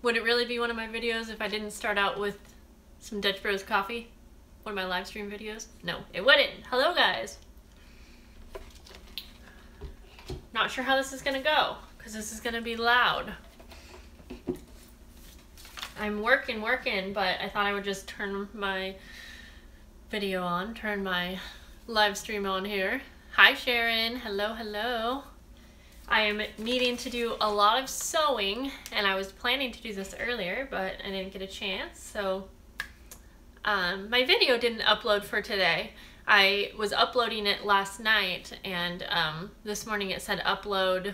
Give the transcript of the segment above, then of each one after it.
Would it really be one of my videos if I didn't start out with some Dutch Bros coffee? One of my live stream videos? No, it wouldn't. Hello guys. Not sure how this is gonna go, because this is gonna be loud. I'm working, but I thought I would just turn my video on, turn my live stream on here. Hi Sharon, hello, hello. I am needing to do a lot of sewing, and I was planning to do this earlier, but I didn't get a chance, so my video didn't upload for today. I was uploading it last night, and this morning it said upload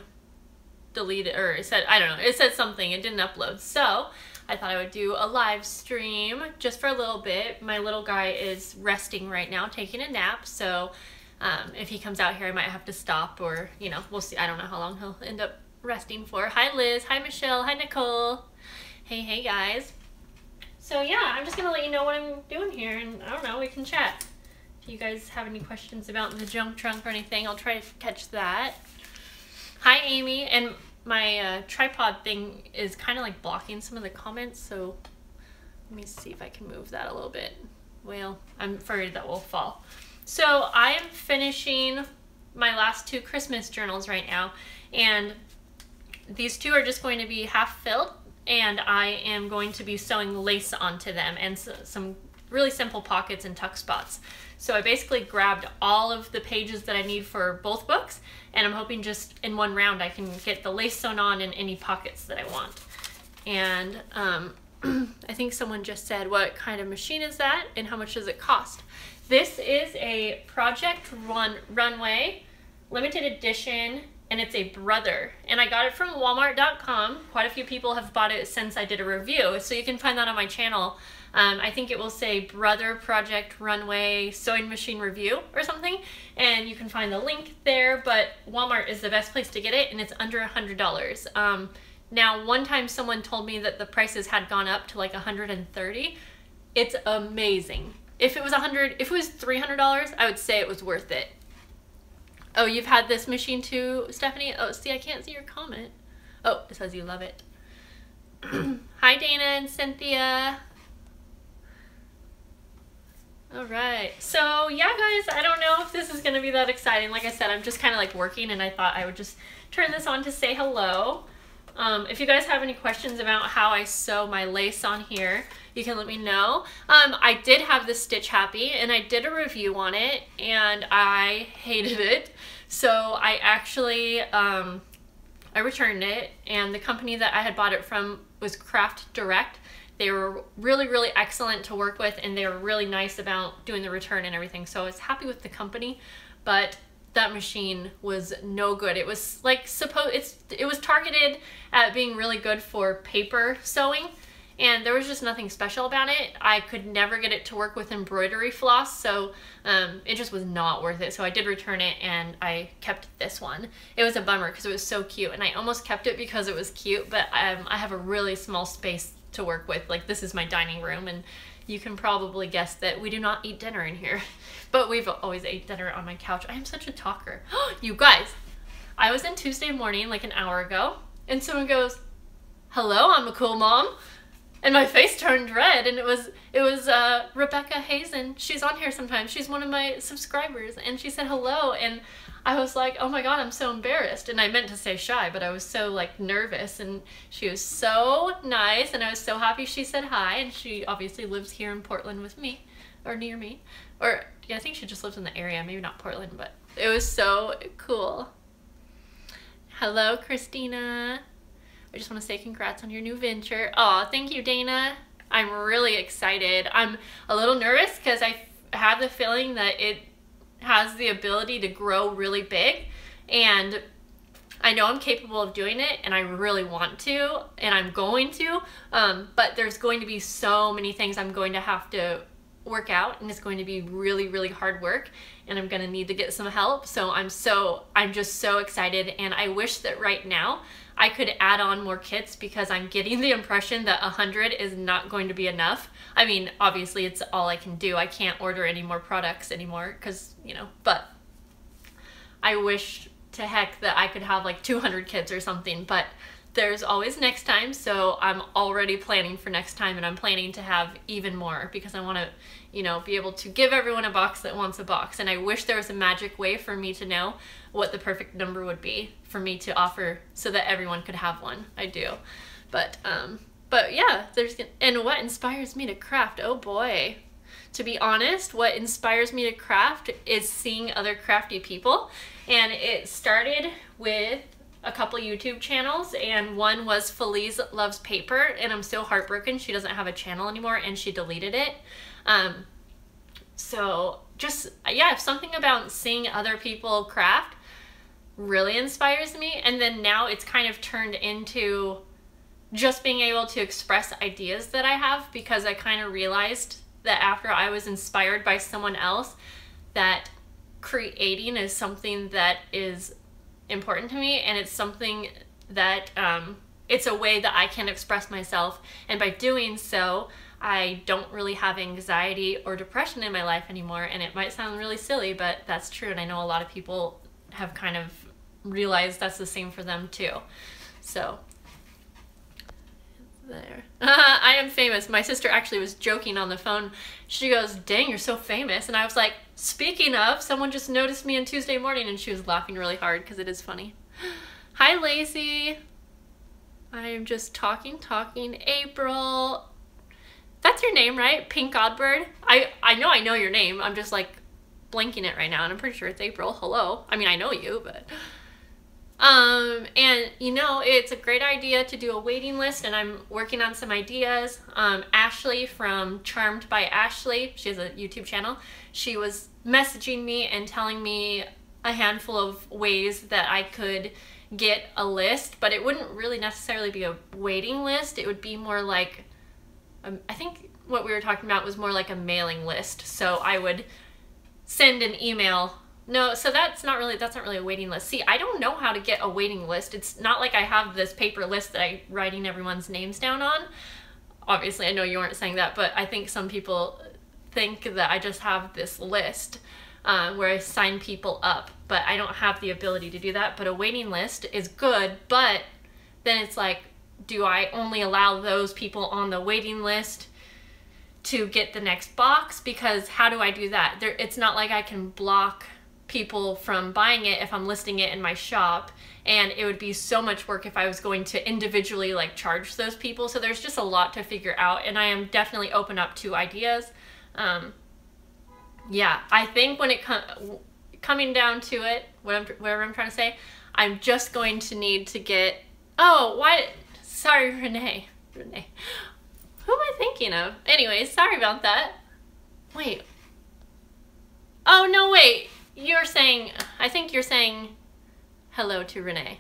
deleted, or it said, I don't know, it said something, it didn't upload. So I thought I would do a live stream just for a little bit. My little guy is resting right now, taking a nap, so if he comes out here I might have to stop, or you know, we'll see. I don't know how long he'll end up resting for. Hi Liz, hi Michelle, hi Nicole. Hey guys. So yeah, I'm just gonna let you know what I'm doing here, and I don't know, we can chat. If you guys have any questions about the junk trunk or anything, I'll try to catch that. Hi Amy, and my tripod thing is kind of like blocking some of the comments, so let me see if I can move that a little bit. Well, I'm afraid that will fall. So I am finishing my last 2 Christmas journals right now, and these 2 are just going to be half filled, and I am going to be sewing lace onto them and some really simple pockets and tuck spots. So I basically grabbed all of the pages that I need for both books, and I'm hoping just in one round I can get the lace sewn on in any pockets that I want. And I think someone just said, what kind of machine is that and how much does it cost? This is a Project Runway limited edition, and it's a Brother, and I got it from walmart.com. Quite a few people have bought it since I did a review, so you can find that on my channel. I think it will say Brother Project Runway Sewing Machine Review or something, and you can find the link there, but Walmart is the best place to get it, and it's under $100. Now, one time someone told me that the prices had gone up to like $130. It's amazing. If it was $300, I would say it was worth it. Oh, you've had this machine too, Stephanie? Oh, see, I can't see your comment. Oh, it says you love it. Hi, Dana and Cynthia. All right, so yeah, guys, I don't know if this is gonna be that exciting. Like I said, I'm just kind of like working, and I thought I would just turn this on to say hello. If you guys have any questions about how I sew my lace on here, you can let me know. I did have the Stitch Happy, and I did a review on it, and I hated it. So I actually, I returned it, and the company that I had bought it from was Craft Direct. They were really, really excellent to work with, and they were really nice about doing the return and everything. So I was happy with the company, but that machine was no good. It was like it was targeted at being really good for paper sewing, and there was just nothing special about it. I could never get it to work with embroidery floss, so it just was not worth it. So I did return it, and I kept this one. It was a bummer because it was so cute, and I almost kept it because it was cute, but I have a really small space to work with. Like, this is my dining room, and you can probably guess that we do not eat dinner in here, but we've always ate dinner on my couch. I am such a talker. You guys, I was in Tuesday morning like an hour ago, and someone goes, hello, I'm a cool mom. And my face turned red, and it was Rebecca Hazen. She's on here sometimes. She's one of my subscribers, and she said hello, and I was like, oh my god, I'm so embarrassed. And I meant to say shy, but I was so like nervous, and she was so nice, and I was so happy she said hi. And she obviously lives here in Portland with me, or near me, or yeah, I think she just lives in the area, maybe not Portland, but it was so cool. Hello, Christina. I just want to say congrats on your new venture. Aw, thank you, Dana. I'm really excited. I'm a little nervous because I have the feeling that it has the ability to grow really big, and I know I'm capable of doing it, and I really want to, and I'm going to, but there's going to be so many things I'm going to have to work out, and it's going to be really, really hard work, and I'm going to need to get some help. So I'm just so excited, and I wish that right now I could add on more kits, because I'm getting the impression that 100 is not going to be enough. I mean, obviously it's all I can do. I can't order any more products anymore because, you know, but I wish to heck that I could have like 200 kids or something, but there's always next time, so I'm already planning for next time, and I'm planning to have even more because I want to, you know, be able to give everyone a box that wants a box. And I wish there was a magic way for me to know what the perfect number would be for me to offer so that everyone could have one. I do. But yeah, and what inspires me to craft? Oh boy. To be honest, what inspires me to craft is seeing other crafty people. And it started with a couple YouTube channels, and one was Felice Loves Paper, and I'm so heartbroken she doesn't have a channel anymore and she deleted it. So just, yeah, something about seeing other people craft really inspires me. And then now it's kind of turned into just being able to express ideas that I have, because I kind of realized that after I was inspired by someone else, that creating is something that is important to me, and it's something that it's a way that I can express myself, and by doing so I don't really have anxiety or depression in my life anymore. And it might sound really silly, but that's true, and I know a lot of people have kind of realized that's the same for them too. So there. I am famous. My sister actually was joking on the phone. She goes, "Dang, you're so famous." And I was like, speaking of, someone just noticed me on Tuesday morning, and she was laughing really hard because it is funny. Hi, Lacey. I am just talking. April. That's your name, right? Pink Oddbird? I know your name. I'm just like blanking it right now, and I'm pretty sure it's April. Hello. I mean, I know you, but... and you know, it's a great idea to do a waiting list, and I'm working on some ideas. Ashley from Charmed by Ashley, she has a YouTube channel. She was messaging me and telling me a handful of ways that I could get a list, but it wouldn't really necessarily be a waiting list. It would be more like, I think what we were talking about was more like a mailing list. So I would send an email. No, so that's not really a waiting list. See, I don't know how to get a waiting list. It's not like I have this paper list that I'm writing everyone's names down on. Obviously, I know you weren't saying that, but I think some people think that I just have this list where I sign people up, but I don't have the ability to do that. But a waiting list is good, but then it's like, do I only allow those people on the waiting list to get the next box? Because how do I do that? It's not like I can block people from buying it if I'm listing it in my shop, and it would be so much work if I was going to individually like charge those people. So there's just a lot to figure out, and I am definitely open up to ideas. Yeah, I think when it coming down to it, whatever I'm trying to say, I'm just going to need to get, oh, why, sorry, Renee, who am I thinking of? Anyways, sorry about that. Wait, oh no, wait, I think you're saying hello to Renee,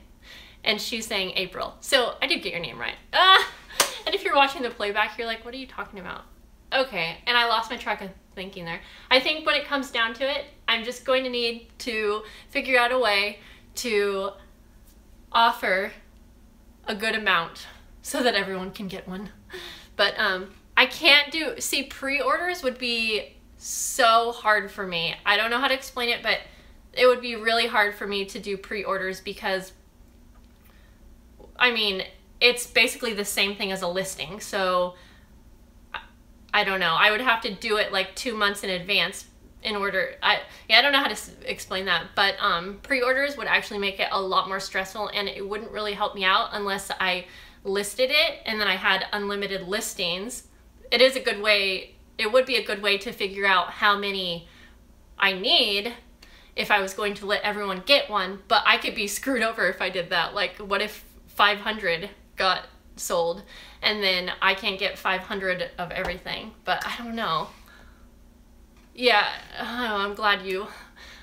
and she's saying April. So I did get your name right. And if you're watching the playback, you're like, what are you talking about? Okay, and I lost my track of thinking there. I think when it comes down to it, I'm just going to need to figure out a way to offer a good amount so that everyone can get one. But I can't see, pre-orders would be so hard for me. I don't know how to explain it, but it would be really hard for me to do pre-orders because, I mean, it's basically the same thing as a listing. So I don't know. I would have to do it like 2 months in advance in order. I don't know how to explain that, but pre-orders would actually make it a lot more stressful, and it wouldn't really help me out unless I listed it and then I had unlimited listings. It is a good way. It would be a good way to figure out how many I need if I was going to let everyone get one, but I could be screwed over if I did that. Like, what if 500 got sold and then I can't get 500 of everything? But I don't know. Yeah, I'm glad you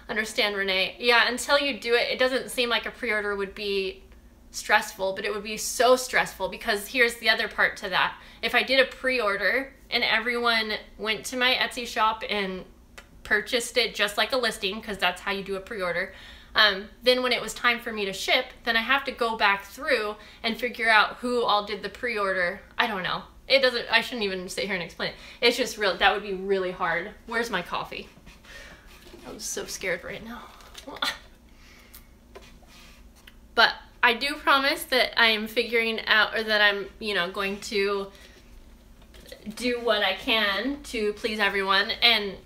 understand, Renee. Yeah, until you do it, it doesn't seem like a pre-order would be stressful, but it would be so stressful, because here's the other part to that. If I did a pre-order and everyone went to my Etsy shop and purchased it just like a listing, because that's how you do a pre-order, then when it was time for me to ship, then I have to go back through and figure out who all did the pre-order. I don't know. I shouldn't even sit here and explain it. It's just real. That would be really hard. Where's my coffee? I'm so scared right now. But I do promise that I am figuring out, or that I'm, you know, going to do what I can to please everyone. And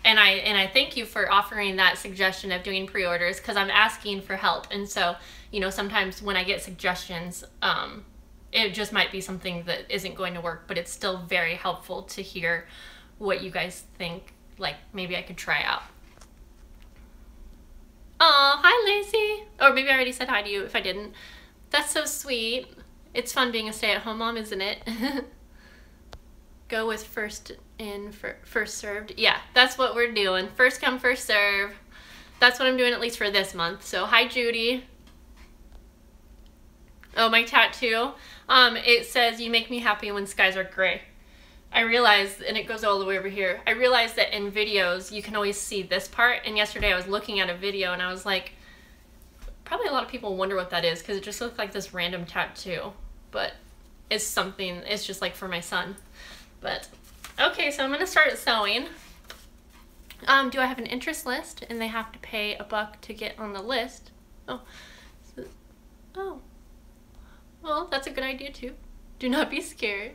I thank you for offering that suggestion of doing pre-orders, because I'm asking for help. And so, you know, sometimes when I get suggestions, it just might be something that isn't going to work, but it's still very helpful to hear what you guys think, like maybe I could try out. Oh, hi Lacey. Or maybe I already said hi to you if I didn't. That's so sweet. It's fun being a stay-at-home mom, isn't it? Go with first in, first served. Yeah, that's what we're doing. First come, first serve. That's what I'm doing, at least for this month. So hi Judy. Oh, my tattoo. It says, "You make me happy when skies are gray." I realized, and it goes all the way over here, I realized that in videos you can always see this part, and yesterday I was looking at a video and I was like, probably a lot of people wonder what that is, because it just looked like this random tattoo, but it's something, it's just like for my son. But okay, so I'm gonna start sewing. Do I have an interest list? And they have to pay $1 to get on the list. Oh, oh, well, that's a good idea too. Do not be scared.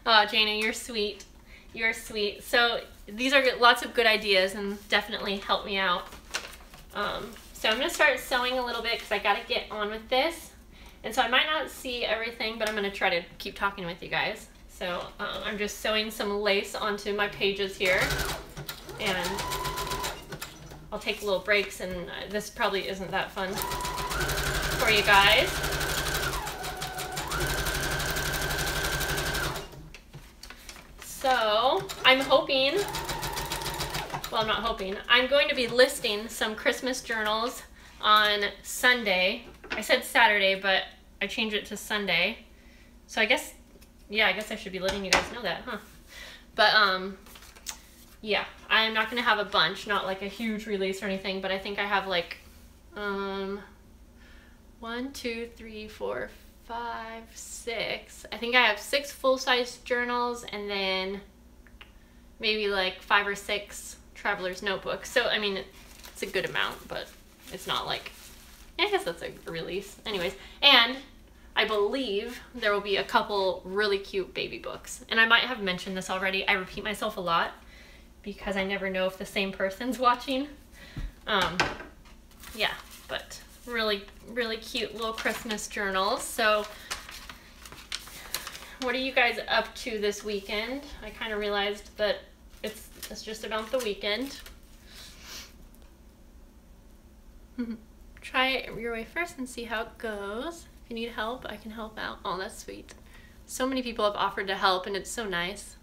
Oh, Jana, you're sweet. You're sweet. So these are lots of good ideas and definitely help me out. So I'm going to start sewing a little bit because I got to get on with this. And so I might not see everything, but I'm going to try to keep talking with you guys. So I'm just sewing some lace onto my pages here. And I'll take little breaks, and this probably isn't that fun for you guys. So I'm hoping, well, I'm not hoping, I'm going to be listing some Christmas journals on Sunday. I said Saturday, but I changed it to Sunday. So I guess, yeah, I guess I should be letting you guys know that, huh? But yeah, I'm not going to have a bunch, not like a huge release or anything, but I think I have like 1, 2, 3, 4, 5, 6. I think I have 6 full-size journals, and then maybe like 5 or 6 traveler's notebooks. So I mean, it's a good amount, but it's not like, I guess that's a release. Anyways, and I believe there will be a couple really cute baby books. And I might have mentioned this already. I repeat myself a lot because I never know if the same person's watching. Yeah, but really, really cute little Christmas journals. So what are you guys up to this weekend? I kind of realized that it's just about the weekend. Try it your way first and see how it goes. If you need help, I can help out. Oh, that's sweet. So many people have offered to help, and it's so nice.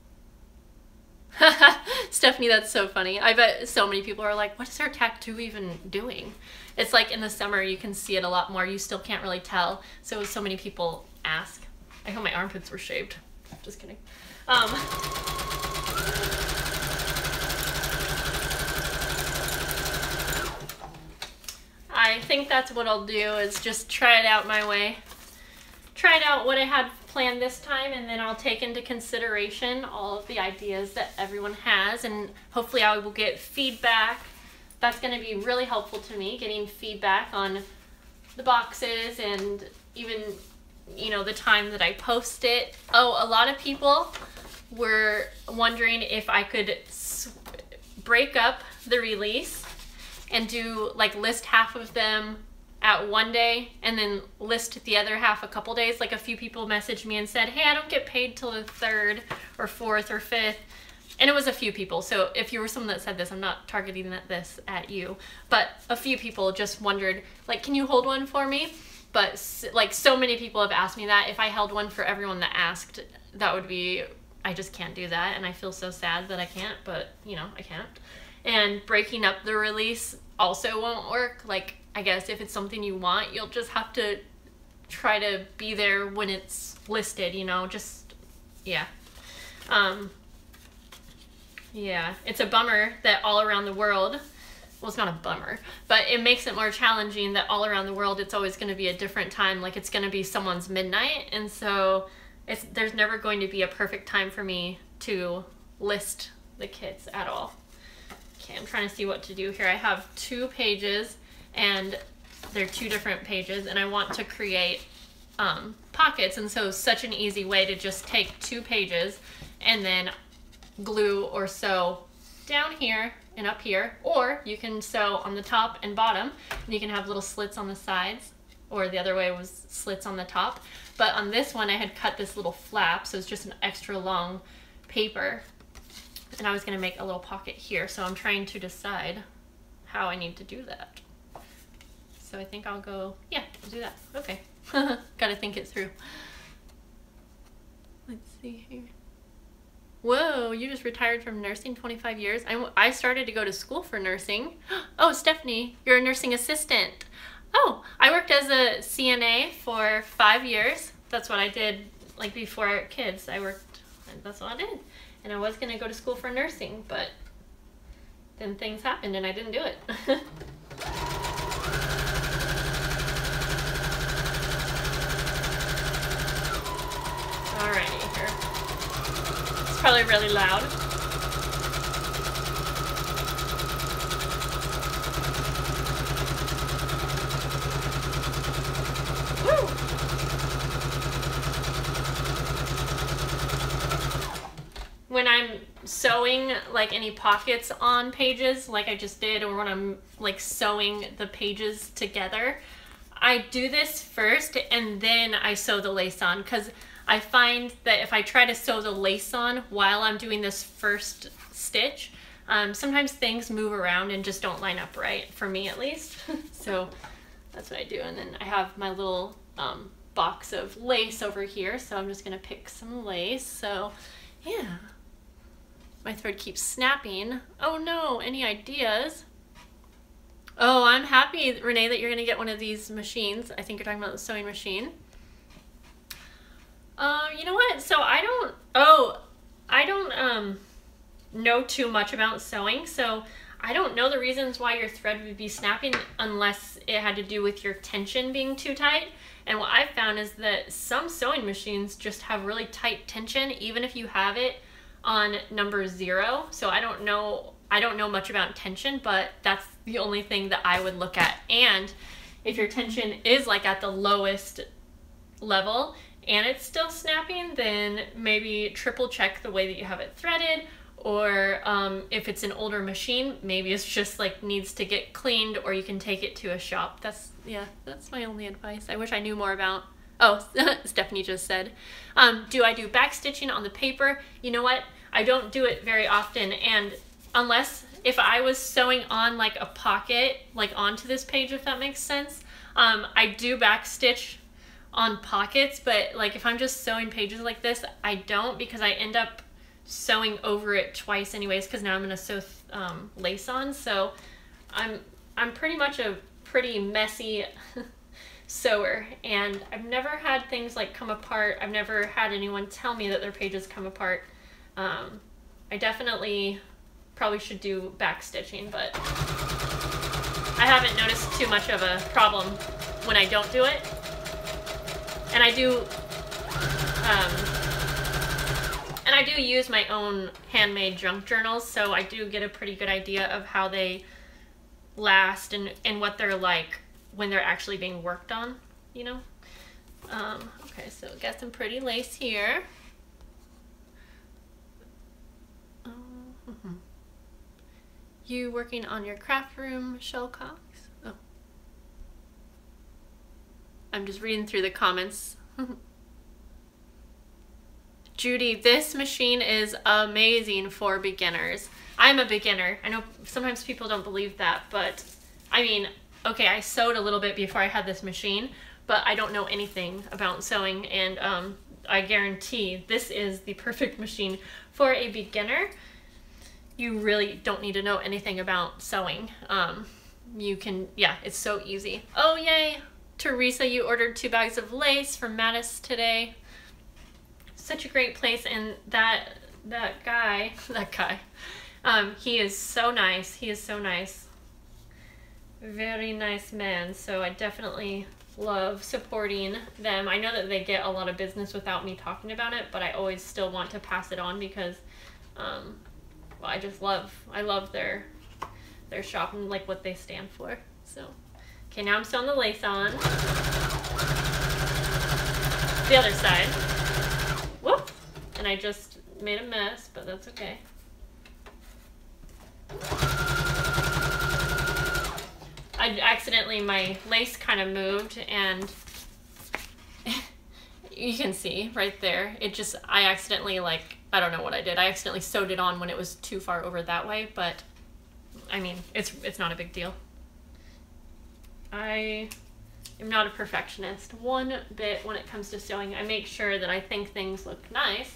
Stephanie, that's so funny. I bet so many people are like, what is her tattoo even doing? It's like in the summer you can see it a lot more. You still can't really tell. So many people ask. I hope my armpits were shaved. Just kidding. I think that's what I'll do, is just try it out my way. Try it out what I had planned this time, and then I'll take into consideration all of the ideas that everyone has, and hopefully I will get feedback. That's going to be really helpful to me, getting feedback on the boxes and even, you know, the time that I post it. Oh, a lot of people were wondering if I could break up the release and do like list half of them at one day and then list the other half a couple days. Like a few people messaged me and said, hey, I don't get paid till the 3rd or 4th or 5th. And it was a few people. So if you were someone that said this, I'm not targeting this at you, but a few people just wondered, like, can you hold one for me? But like so many people have asked me that. If I held one for everyone that asked, that would be, I just can't do that. And I feel so sad that I can't, but you know, I can't. And breaking up the release also won't work. Like, I guess if it's something you want, you'll just have to try to be there when it's listed, you know, just, yeah. Yeah, it's a bummer that all around the world, well, it's not a bummer, but it makes it more challenging that all around the world it's always going to be a different time. Like, it's going to be someone's midnight, and so there's never going to be a perfect time for me to list the kits at all. Okay, I'm trying to see what to do here. I have 2 pages, and they're 2 different pages, and I want to create pockets, and so such an easy way to just take 2 pages and then glue or sew down here and up here, or you can sew on the top and bottom, and you can have little slits on the sides, or the other way was slits on the top. But on this one I had cut this little flap, so it's just an extra long paper, and I was going to make a little pocket here, so I'm trying to decide how I need to do that. So I think I'll go, yeah, I'll do that. Okay. Gotta think it through. Let's see here. Whoa, you just retired from nursing, 25 years? I started to go to school for nursing. Oh, Stephanie, you're a nursing assistant. Oh, I worked as a CNA for 5 years. That's what I did, like before kids. That's what I did. And I was gonna go to school for nursing, but then things happened and I didn't do it. Alrighty, here. It's probably really loud. Woo! When I'm sewing like any pockets on pages like I just did, or when I'm like sewing the pages together, I do this first and then I sew the lace on, because I find that if I try to sew the lace on while I'm doing this first stitch, sometimes things move around and just don't line up right, for me at least. So that's what I do. And then I have my little box of lace over here, so I'm just gonna pick some lace. So yeah, my thread keeps snapping. Oh no, any ideas? Oh, I'm happy, Renee, that you're gonna get one of these machines. I think you're talking about the sewing machine. You know what? So I don't know too much about sewing, so I don't know the reasons why your thread would be snapping unless it had to do with your tension being too tight. And what I've found is that some sewing machines just have really tight tension, even if you have it on number 0. So I don't know much about tension, but that's the only thing that I would look at. And if your tension is like at the lowest level and it's still snapping, then maybe triple check the way that you have it threaded, or if it's an older machine, maybe it's just like needs to get cleaned, or you can take it to a shop. That's my only advice. I wish I knew more about. Oh, Stephanie just said, do I do back stitching on the paper? You know what? I don't do it very often, and unless if I was sewing on like a pocket, like onto this page, if that makes sense, I do back stitch on pockets, but like if I'm just sewing pages like this, I don't, because I end up sewing over it twice anyways, because now I'm gonna sew lace on. So I'm pretty much a pretty messy sewer, and I've never had things like come apart. I've never had anyone tell me that their pages come apart. I definitely probably should do back stitching, but I haven't noticed too much of a problem when I don't do it. And I do use my own handmade junk journals, so I do get a pretty good idea of how they last and what they're like when they're actually being worked on, you know? Okay, so got some pretty lace here. You working on your craft room, Michelle Cox? Oh. I'm just reading through the comments. Judy, this machine is amazing for beginners. I'm a beginner. I know sometimes people don't believe that, but I mean, okay, I sewed a little bit before I had this machine, but I don't know anything about sewing, and I guarantee this is the perfect machine for a beginner. You really don't need to know anything about sewing. You can, yeah, it's so easy. Oh, yay. Teresa, you ordered 2 bags of lace from Mattis today. Such a great place, and that guy, he is so nice. He is so nice. Very nice man. So I definitely love supporting them. I know that they get a lot of business without me talking about it, but I always still want to pass it on because, well, I love their shop and like what they stand for. So Okay, now I'm sewing the lace on. The other side. Whoop! And I just made a mess, but that's okay. My lace kind of moved, and you can see right there, I accidentally, like, I don't know what I did. I accidentally sewed it on when it was too far over that way, but I mean, it's not a big deal. I am not a perfectionist one bit when it comes to sewing. I make sure that I think things look nice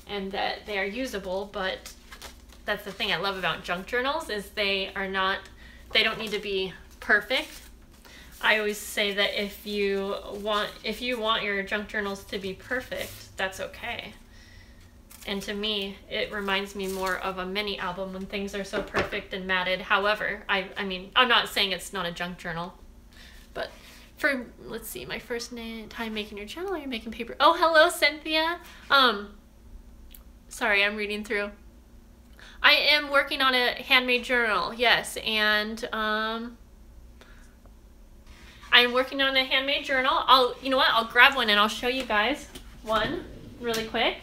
and that they are usable, but that's the thing I love about junk journals is they don't need to be perfect. I always say that if you want your junk journals to be perfect, that's okay. And to me, it reminds me more of a mini album when things are so perfect and matted. However, I mean, I'm not saying it's not a junk journal, but for, let's see, my first time making your channel, you're making paper. Oh, hello, Cynthia. Sorry, I'm reading through. I am working on a handmade journal, yes, and I'm working on a handmade journal. You know what? I'll grab one and I'll show you guys one really quick.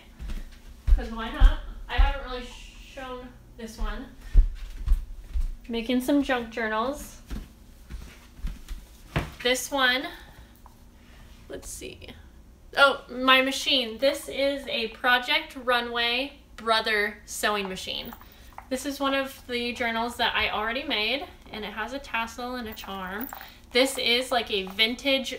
Because why not? I haven't really shown this one. Making some junk journals. This one, let's see. Oh, my machine. This is a Project Runway Brother sewing machine. This is one of the journals that I already made, and it has a tassel and a charm. This is like a vintage,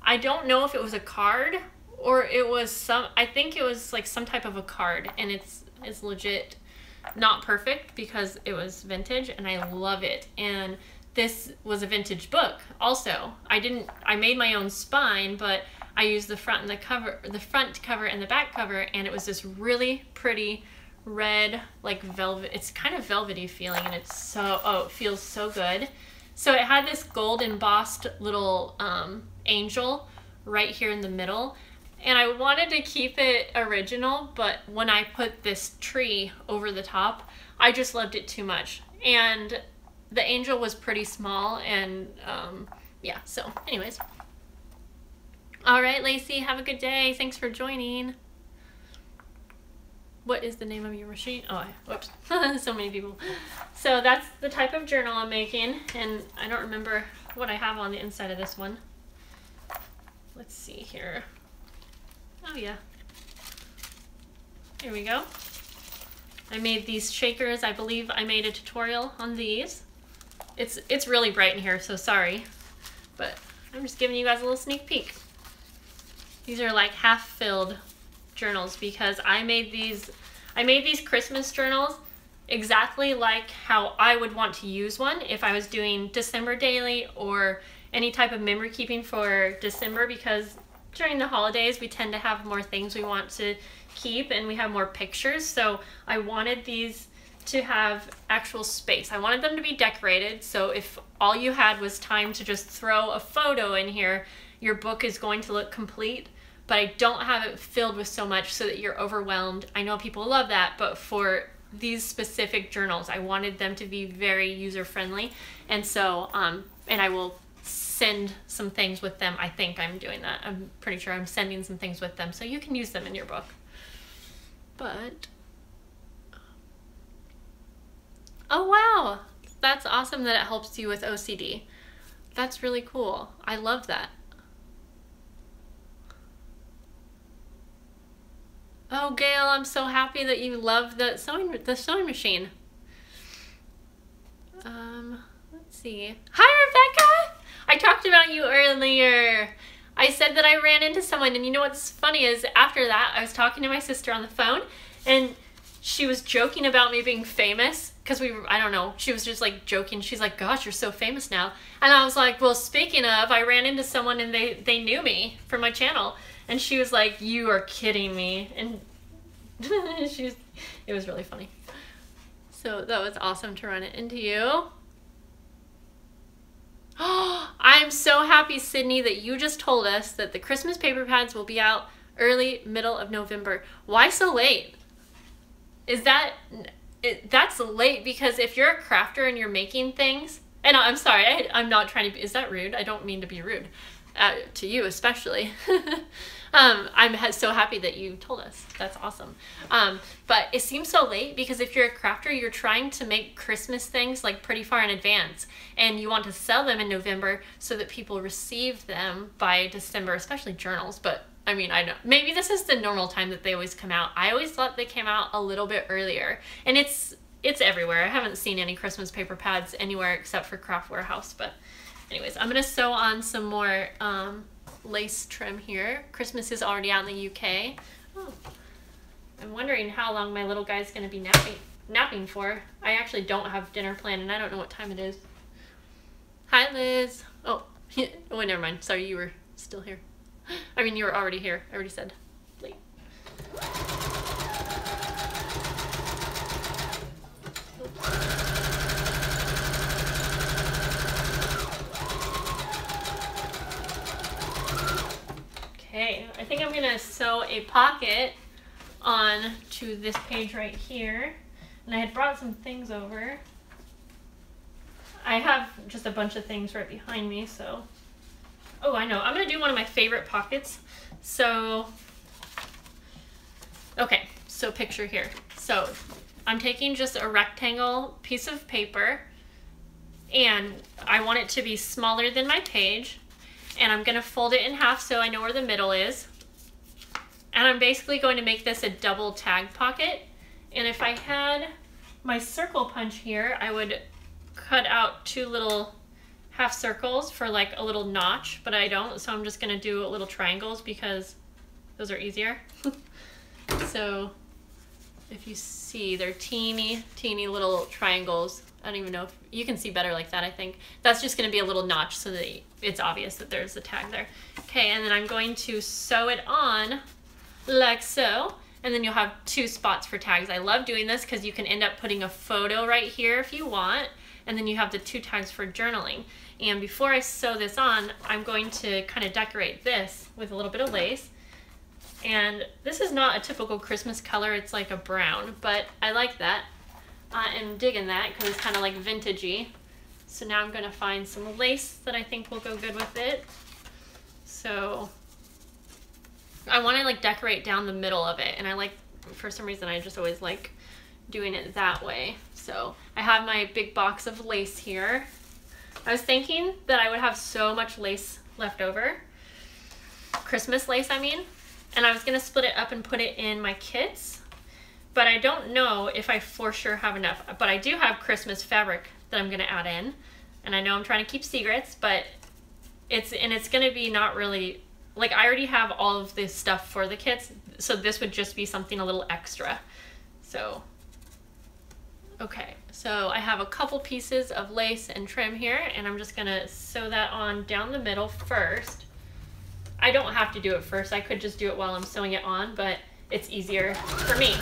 I don't know if it was a card or it was I think it was like some type of a card, and it's legit not perfect because it was vintage and I love it. And this was a vintage book also. I made my own spine, but I used the front cover and the back cover, and it was this really pretty red, like velvet. It's kind of velvety feeling, and it's so, oh, it feels so good. So it had this gold embossed little angel right here in the middle, and I wanted to keep it original, but when I put this tree over the top, I just loved it too much. And the angel was pretty small, and yeah, so anyways. All right, Lacey, have a good day. Thanks for joining. What is the name of your machine? Oh, whoops. So many people. So that's the type of journal I'm making, and I don't remember what I have on the inside of this one. Let's see here. Oh yeah. Here we go. I made these shakers. I believe I made a tutorial on these. It's really bright in here, so sorry. But I'm just giving you guys a little sneak peek. These are like half-filled journals because I made these Christmas journals exactly like how I would want to use one if I was doing December daily or any type of memory keeping for December, because during the holidays we tend to have more things we want to keep and we have more pictures. So I wanted these to have actual space. I wanted them to be decorated, so if all you had was time to just throw a photo in here, your book is going to look complete. But I don't have it filled with so much so that you're overwhelmed. I know people love that, but for these specific journals, I wanted them to be very user-friendly. And so, and I will send some things with them. I think I'm doing that. I'm pretty sure I'm sending some things with them so you can use them in your book. But, oh wow, that's awesome that it helps you with OCD. That's really cool. I love that. Oh, Gail, I'm so happy that you love the sewing machine. Let's see. Hi, Rebecca! I talked about you earlier. I said that I ran into someone, and you know what's funny is after that, I was talking to my sister on the phone, and she was joking about me being famous, because I don't know, she was just like joking. She's like, gosh, you're so famous now. And I was like, well, speaking of, I ran into someone and they knew me from my channel. And she was like, you are kidding me. And it was really funny. So that was awesome to run it into you. Oh, I'm so happy, Sydney, that you just told us that the Christmas paper pads will be out middle of November. Why so late? That's late because if you're a crafter and you're making things, And I'm sorry, I'm not trying to be, is that rude? I don't mean to be rude. To you especially. I'm so happy that you told us. That's awesome. But it seems so late because if you're a crafter, you're trying to make Christmas things like pretty far in advance, and you want to sell them in November so that people receive them by December, especially journals. But I mean, I know maybe this is the normal time that they always come out. I always thought they came out a little bit earlier, and it's everywhere. I haven't seen any Christmas paper pads anywhere except for Craft Warehouse, but anyways, I'm gonna sew on some more lace trim here. Christmas is already out in the UK. Oh, I'm wondering how long my little guy's gonna be napping for. I actually don't have dinner planned and I don't know what time it is. Hi, Liz. Oh, oh, never mind. Sorry, you were still here. I mean, you were already here. I already said late. Okay, I think I'm gonna sew a pocket on to this page right here. And I had brought some things over. I have just a bunch of things right behind me, so. Oh, I know, I'm gonna do one of my favorite pockets. So, okay, so picture here. So I'm taking just a rectangle piece of paper and I want it to be smaller than my page. And I'm gonna fold it in half so I know where the middle is. And I'm basically going to make this a double tag pocket. And if I had my circle punch here, I would cut out 2 little half circles for like a little notch, but I don't, so I'm just gonna do little triangles because those are easier. So if you see, they're teeny little triangles. I don't even know if you can see better like that. I think that's just going to be a little notch so that it's obvious that there's a tag there. Okay, and then I'm going to sew it on like so, and then you'll have 2 spots for tags. I love doing this because you can end up putting a photo right here if you want, and then you have the 2 tags for journaling. And before I sew this on, I'm going to kind of decorate this with a little bit of lace. And this is not a typical Christmas color, it's like a brown, but I like that. I am digging that because it's kind of like vintagey. So now I'm going to find some lace that I think will go good with it. So I want to like decorate down the middle of it, and I like, for some reason I just always like doing it that way. So I have my big box of lace here. I was thinking that I would have so much lace left over, Christmas lace I mean, and I was going to split it up and put it in my kits. But I don't know if I for sure have enough. But I do have Christmas fabric that I'm going to add in. And I know I'm trying to keep secrets, but it's going to be not really, like I already have all of this stuff for the kits. So this would just be something a little extra. So, okay. So I have a couple pieces of lace and trim here, and I'm just going to sew that on down the middle first. I don't have to do it first. I could just do it while I'm sewing it on, but it's easier for me.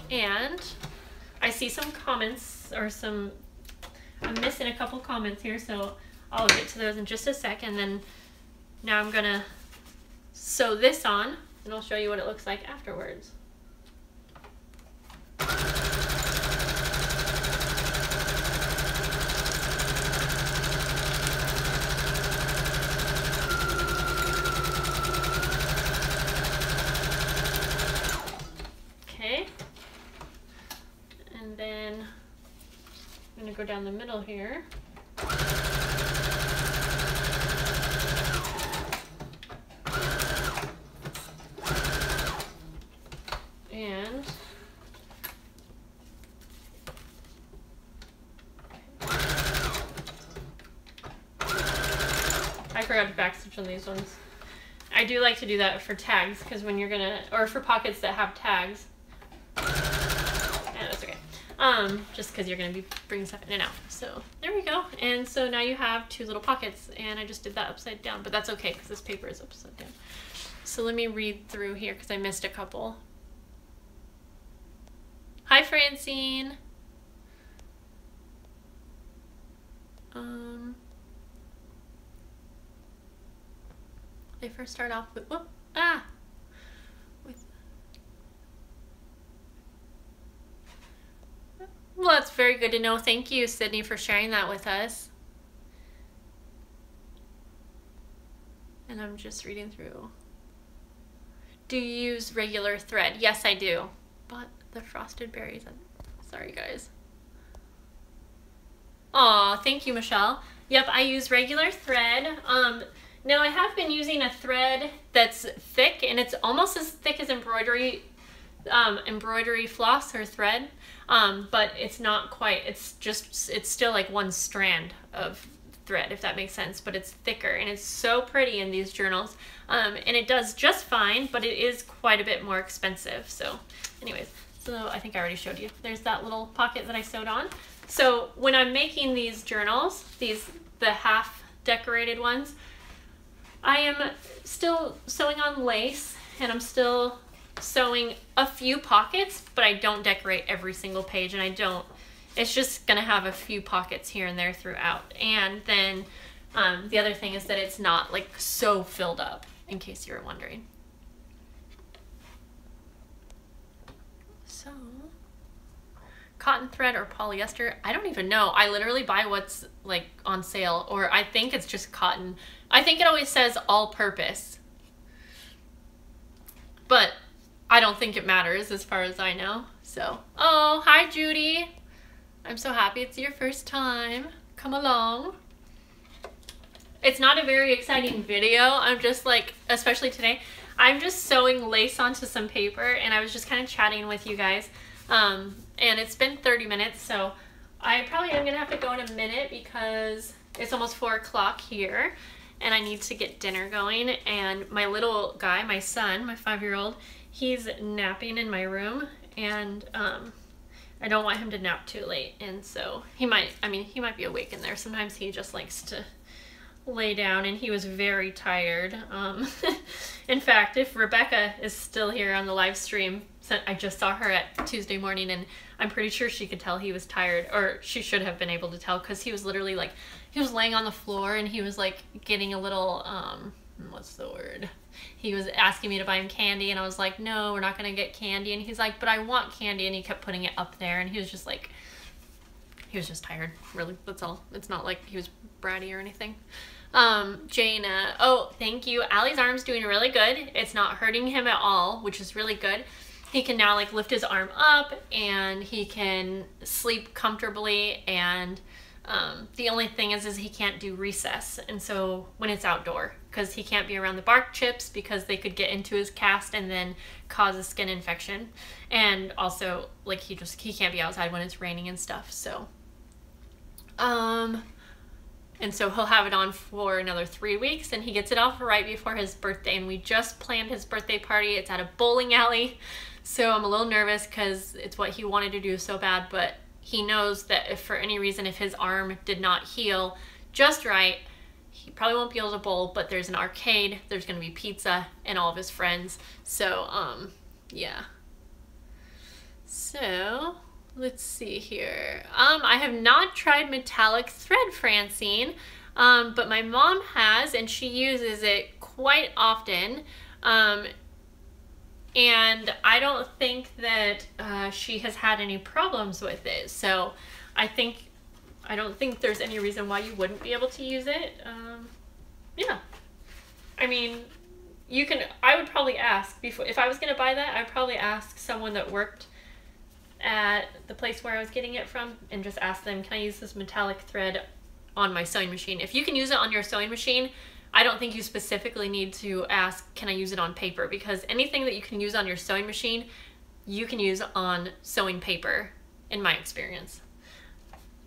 And I see some comments, or I'm missing a couple comments here, so I'll get to those in just a sec. And then now I'm gonna sew this on, and I'll show you what it looks like afterwards. I'm going to go down the middle here. And I forgot to backstitch on these ones. I do like to do that for tags, because when you're gonna, or for pockets that have tags. Yeah, that's okay. Just because you're going to be bringing stuff in and out. So there we go. And so now you have 2 little pockets, and I just did that upside down, but that's okay because this paper is upside down. So let me read through here because I missed a couple. Hi, Francine. They first start off with, whoop, with, very good to know. Thank you, Sydney, for sharing that with us. And I'm just reading through. Do you use regular thread? Yes, I do. But the frosted berries, sorry guys. Aw, thank you, Michelle. Yep, I use regular thread. Now I have been using a thread that's thick, and it's almost as thick as embroidery floss or thread, but it's not quite. It's still like one strand of thread, if that makes sense, but it's thicker, and it's so pretty in these journals, and it does just fine, but it is quite a bit more expensive. So anyways, so I think I already showed you. There's that little pocket that I sewed on. So when I'm making these journals, the half decorated ones, I am still sewing on lace, and I'm still sewing a few pockets, but I don't decorate every single page, and I don't. It's just gonna have a few pockets here and there throughout. And then the other thing is that it's not like so filled up, in case you were wondering. So, cotton thread or polyester, I don't even know. I literally buy what's like on sale, or I think it's just cotton. I think it always says all purpose, but I don't think it matters as far as I know. So, oh, hi Judy. I'm so happy it's your first time. Come along. It's not a very exciting video. I'm just like, especially today, I'm just sewing lace onto some paper, and I was just kind of chatting with you guys. And it's been 30 minutes, so I probably am gonna have to go in a minute because it's almost 4 o'clock here, and I need to get dinner going. And my little guy, my son, my 5-year-old, he's napping in my room, and I don't want him to nap too late. And so he might be awake in there. Sometimes he just likes to lay down, and he was very tired. In fact, if Rebecca is still here on the live stream, I just saw her at Tuesday morning, and I'm pretty sure she could tell he was tired, or she should have been able to tell, because he was literally like, he was laying on the floor, and he was like getting a little, what's the word? He was asking me to buy him candy, and I was like, no, we're not gonna get candy. And he's like, but I want candy, and he kept putting it up there, and he was just like, he was just tired, really, that's all. It's not like he was bratty or anything. Jaina, oh, thank you. Allie's arm's doing really good. It's not hurting him at all, which is really good. He can now like lift his arm up, and he can sleep comfortably, and the only thing is he can't do recess, and so when it's outdoor, because he can't be around the bark chips because they could get into his cast and then cause a skin infection. And also like he can't be outside when it's raining and stuff. So and so he'll have it on for another 3 weeks, and he gets it off right before his birthday. And we just planned his birthday party. It's at a bowling alley, so I'm a little nervous because it's what he wanted to do so bad. But he knows that if for any reason, if his arm did not heal just right, he probably won't be able to bowl. But there's an arcade, there's gonna be pizza, and all of his friends. So yeah. So let's see here. I have not tried metallic thread, Francine, but my mom has, and she uses it quite often. And I don't think that she has had any problems with it. So I don't think there's any reason why you wouldn't be able to use it. Yeah. I mean, I would probably ask before, if I was gonna buy that, I'd probably ask someone that worked at the place where I was getting it from, and just ask them, can I use this metallic thread on my sewing machine? If you can use it on your sewing machine, I don't think you specifically need to ask, can I use it on paper? Because anything that you can use on your sewing machine, you can use on sewing paper, in my experience.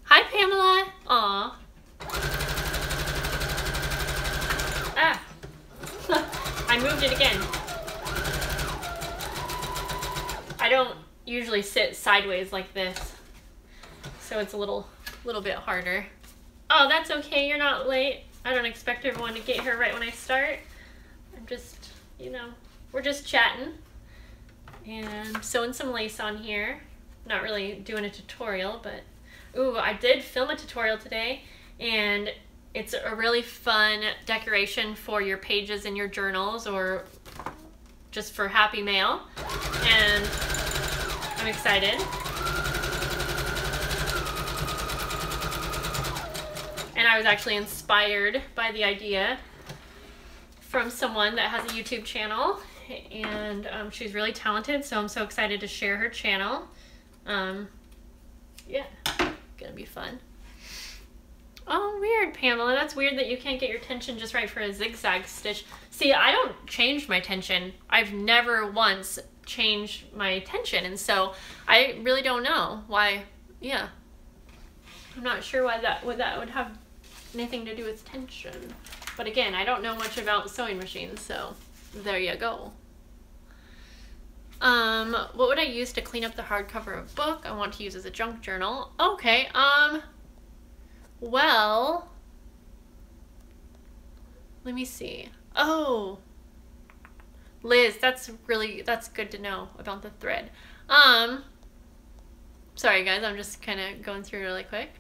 Hi, Pamela. Aw. Ah. I moved it again. I don't usually sit sideways like this, so it's a little bit harder. Oh, that's okay. You're not late. I don't expect everyone to get here right when I start. I'm just, you know, we're just chatting and sewing some lace on here. Not really doing a tutorial, but ooh, I did film a tutorial today, and it's a really fun decoration for your pages in your journals, or just for Happy Mail, and I'm excited. And I was actually inspired by the idea from someone that has a YouTube channel, and she's really talented, so I'm so excited to share her channel. Yeah, gonna be fun. Oh, weird, Pamela. That's weird that you can't get your tension just right for a zigzag stitch. See, I don't change my tension. I've never once changed my tension, and so I really don't know why. Yeah, I'm not sure why that would have anything to do with tension. But again, I don't know much about sewing machines, so there you go. What would I use to clean up the hardcover of a book I want to use as a junk journal? Okay, well, let me see. Oh, Liz, that's good to know about the thread. Sorry guys, I'm just kind of going through really quick.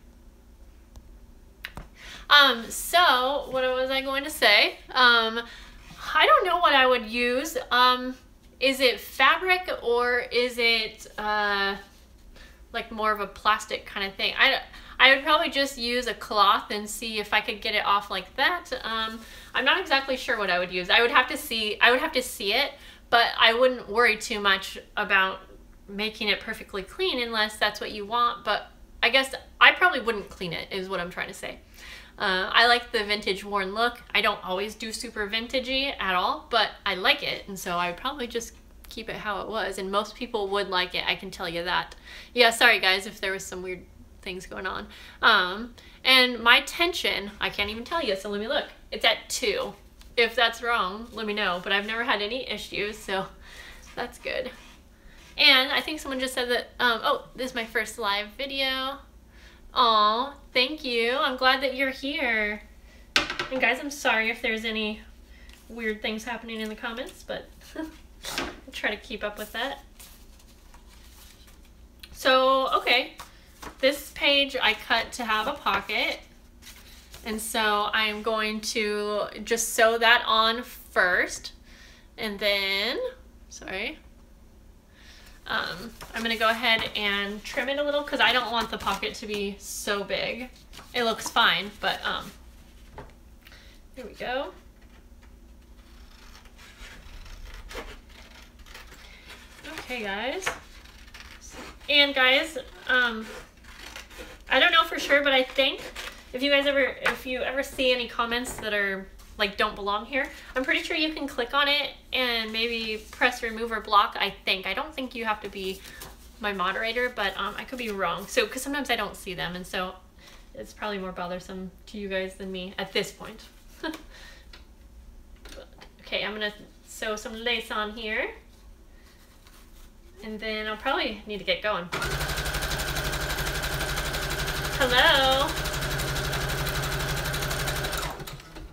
So what was I going to say? I don't know what I would use. Is it fabric or is it like more of a plastic kind of thing? I would probably just use a cloth and see if I could get it off like that. I'm not exactly sure what I would use. I would have to see it, but I wouldn't worry too much about making it perfectly clean unless that's what you want. But I guess I probably wouldn't clean it, is what I'm trying to say. I like the vintage worn look. I don't always do super vintagey at all, but I like it, and so I would probably just keep it how it was, and most people would like it, I can tell you that. Yeah, sorry guys if there was some weird things going on. And my tension, I can't even tell you, so let me look. It's at 2. If that's wrong, let me know, but I've never had any issues, so that's good. And I think someone just said that, oh, this is my first live video. Aw, thank you. I'm glad that you're here. And guys, I'm sorry if there's any weird things happening in the comments, but I'll try to keep up with that. So, okay, this page I cut to have a pocket, and so I'm going to just sew that on first, and then, sorry, I'm gonna go ahead and trim it a little because I don't want the pocket to be so big. It looks fine, but here we go. Okay guys, and guys, I don't know for sure, but I think if you ever see any comments that are like don't belong here, I'm pretty sure you can click on it and maybe press remove or block. I don't think you have to be my moderator, but I could be wrong. So because sometimes I don't see them, and so it's probably more bothersome to you guys than me at this point. But, okay, I'm gonna sew some lace on here, and then I'll probably need to get going. Hello.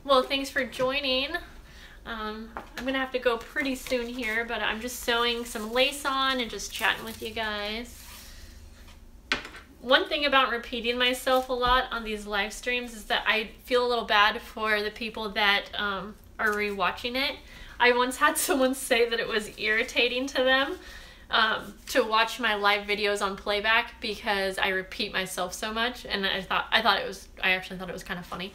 Well, thanks for joining. I'm gonna have to go pretty soon here, but I'm just sewing some lace on and just chatting with you guys. One thing about repeating myself a lot on these live streams is that I feel a little bad for the people that are rewatching it. I once had someone say that it was irritating to them to watch my live videos on playback because I repeat myself so much, and I actually thought it was kind of funny.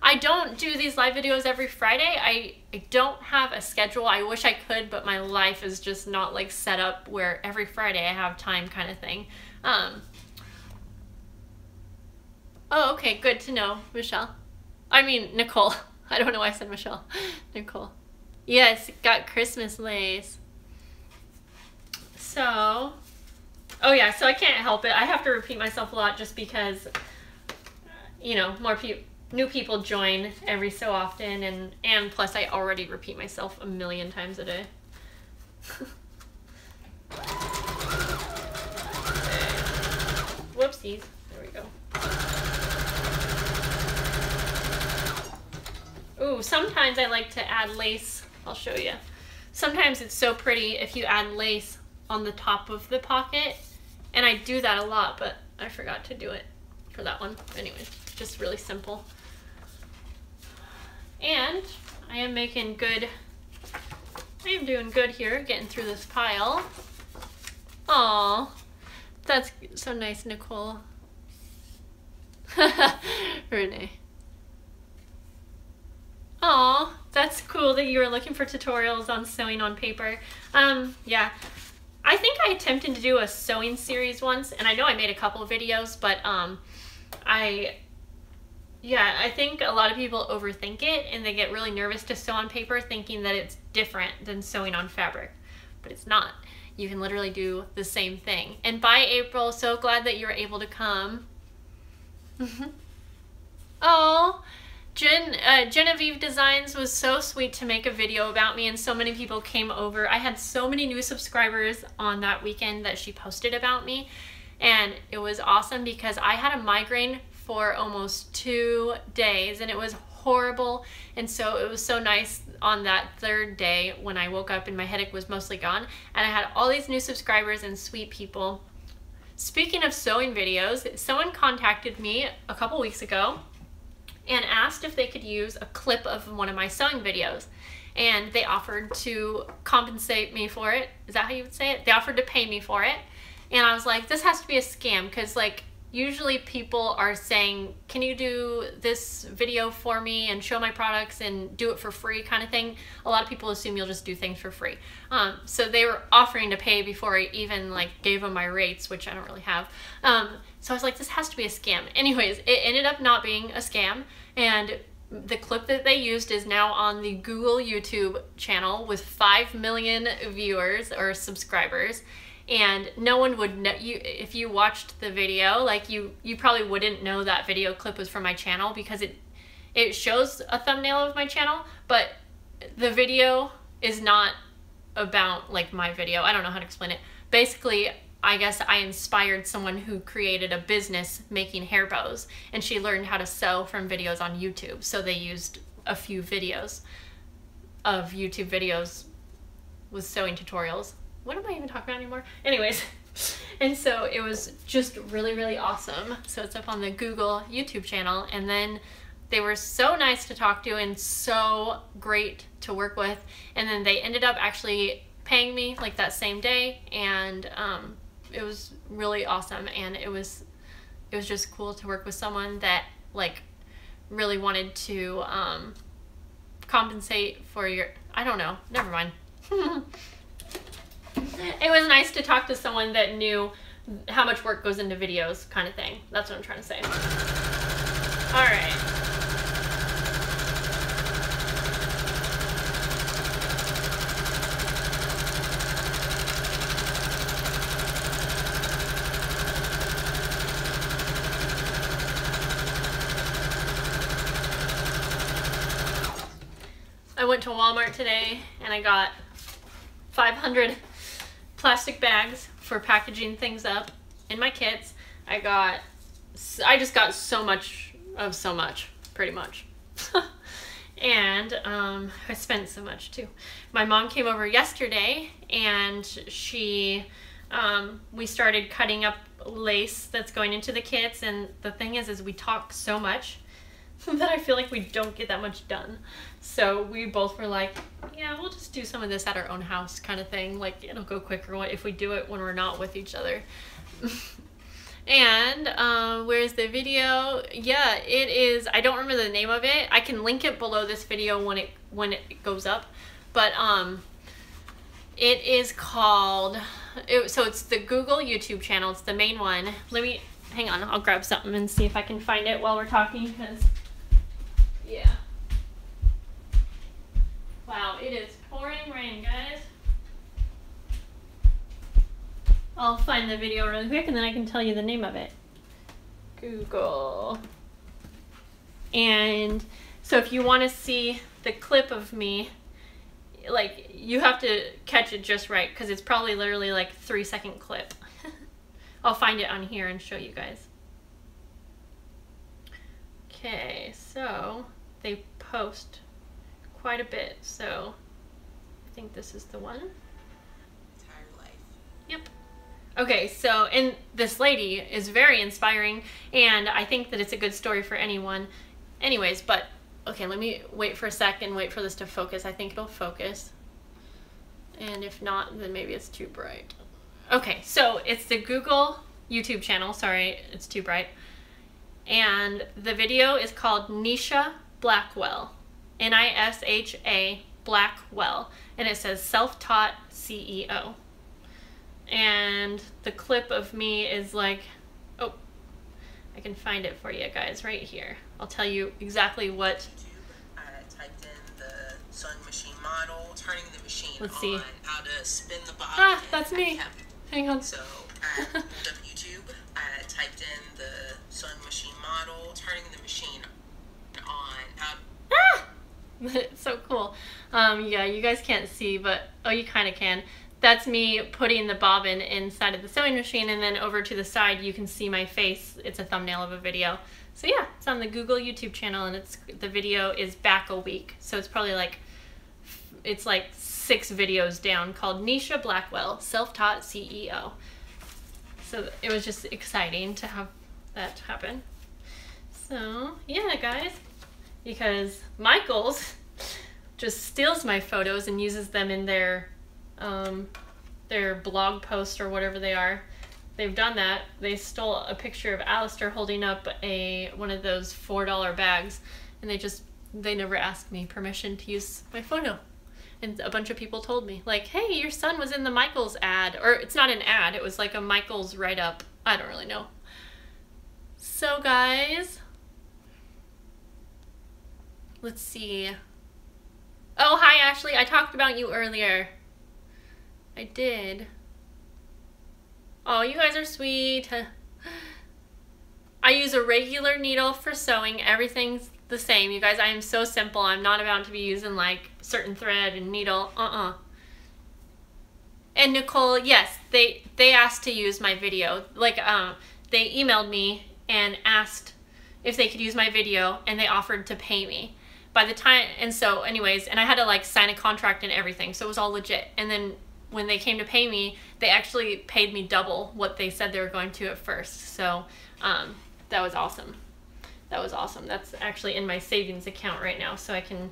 I don't do these live videos every Friday. I don't have a schedule. I wish I could, but my life is just not like set up where every Friday I have time kind of thing. Oh, okay, good to know, Michelle. I mean, Nicole. I don't know why I said Michelle. Nicole. Yes, got Christmas lace. So, oh yeah, so I can't help it. I have to repeat myself a lot just because, you know, new people join every so often, and plus I already repeat myself a million times a day. Whoopsies. There we go. Ooh, sometimes I like to add lace. I'll show you. Sometimes it's so pretty if you add lace on the top of the pocket, and I do that a lot, but I forgot to do it for that one. Anyways, just really simple. And I am doing good here, getting through this pile. Aw, that's so nice, Nicole. Renee. Aw, that's cool that you were looking for tutorials on sewing on paper. Yeah. I think I attempted to do a sewing series once, and I know I made a couple of videos, but I think a lot of people overthink it, and they get really nervous to sew on paper thinking that it's different than sewing on fabric, but it's not. You can literally do the same thing. And bye, April. So glad that you were able to come. Oh, Genevieve Designs was so sweet to make a video about me, and so many people came over. I had so many new subscribers on that weekend that she posted about me, and it was awesome because I had a migraine for almost 2 days, and it was horrible. And so it was so nice on that third day when I woke up and my headache was mostly gone, and I had all these new subscribers and sweet people. Speaking of sewing videos, someone contacted me a couple weeks ago and asked if they could use a clip of one of my sewing videos, and they offered to compensate me for it. Is that how you would say it? They offered to pay me for it, and I was like, this has to be a scam, because like usually people are saying, can you do this video for me and show my products and do it for free kind of thing. A lot of people assume you'll just do things for free. So they were offering to pay before I even like gave them my rates, which I don't really have. So I was like, this has to be a scam. Anyways, it ended up not being a scam, and the clip that they used is now on the Google YouTube channel with 5 million viewers or subscribers. And no one would know you if you watched the video. Like you probably wouldn't know that video clip was from my channel, because it shows a thumbnail of my channel, but the video is not about like my video. I don't know how to explain it. Basically, I guess I inspired someone who created a business making hair bows, and she learned how to sew from videos on YouTube. So they used a few videos of YouTube videos with sewing tutorials. What am I even talking about anymore? Anyways, and so it was just really, really awesome. So it's up on the Google YouTube channel, and then they were so nice to talk to and so great to work with, and then they ended up actually paying me like that same day, and it was really awesome, and it was just cool to work with someone that like really wanted to compensate for your, I don't know, never mind. It was nice to talk to someone that knew how much work goes into videos, kind of thing. That's what I'm trying to say. All right. I went to Walmart today and I got 500 plastic bags for packaging things up in my kits. I just got so much of so much, pretty much. And I spent so much too. My mom came over yesterday, and we started cutting up lace that's going into the kits, and the thing is we talk so much that I feel like we don't get that much done. So we both were like, yeah, we'll just do some of this at our own house kind of thing. Like, it'll go quicker if we do it when we're not with each other. And where's the video? Yeah, it is. I don't remember the name of it. I can link it below this video when it goes up. But it is called, so it's the Google YouTube channel. It's the main one. Let me, hang on, I'll grab something and see if I can find it while we're talking, because yeah. Wow, it is pouring rain, guys. I'll find the video really quick and then I can tell you the name of it. Google. And so if you want to see the clip of me, like, you have to catch it just right, because it's probably literally like 3-second clip. I'll find it on here and show you guys. Okay, so they post quite a bit, so I think this is the one. Entire life. Yep. Okay, so, and this lady is very inspiring, and I think that it's a good story for anyone. Anyways, but, okay, let me wait for a second, wait for this to focus. I think it'll focus. And if not, then maybe it's too bright. Okay, so it's the Google YouTube channel. Sorry, it's too bright. And the video is called Nisha Blackwell, Nisha Blackwell, and it says self-taught CEO. And the clip of me is like, oh, I can find it for you guys right here. I'll tell you exactly what. I typed in the sewing machine model, turning the machine Let's on, see. how to spin the bobbin. Ah, that's me. Hang on. So I pulled up YouTube. I typed in the sewing machine model, turning the machine on, how. Ah! It's so cool. Yeah, you guys can't see, but oh, you kind of can. That's me putting the bobbin inside of the sewing machine, and then over to the side you can see my face. It's a thumbnail of a video. So yeah, it's on the Google YouTube channel, and the video is back a week. So it's probably like, it's like 6 videos down, called Nisha Blackwell, Self-Taught CEO. So it was just exciting to have that happen. So yeah, guys, because Michaels just steals my photos and uses them in their blog post or whatever they are. They've done that. They stole a picture of Alistair holding up one of those $4 bags, and they never asked me permission to use my photo. And a bunch of people told me, like, hey, your son was in the Michaels ad. Or it's not an ad, it was like a Michaels write-up. I don't really know. So guys, let's see. Oh, hi Ashley, I talked about you earlier. I did. Oh, you guys are sweet. I use a regular needle for sewing. Everything's the same. You guys, I am so simple. I'm not about to be using like certain thread and needle. And Nicole, yes, they asked to use my video. Like, they emailed me and asked if they could use my video, and they offered to pay me. By the time, and so anyways, and I had to like sign a contract and everything, so it was all legit. And then when they came to pay me, they actually paid me double what they said they were going to at first. So that was awesome. That was awesome. That's actually in my savings account right now, so I can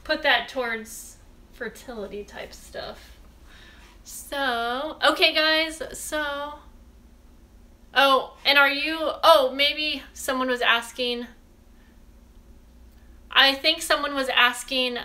put that towards fertility type stuff. So, okay guys, so, oh, and maybe someone was asking, I think someone was asking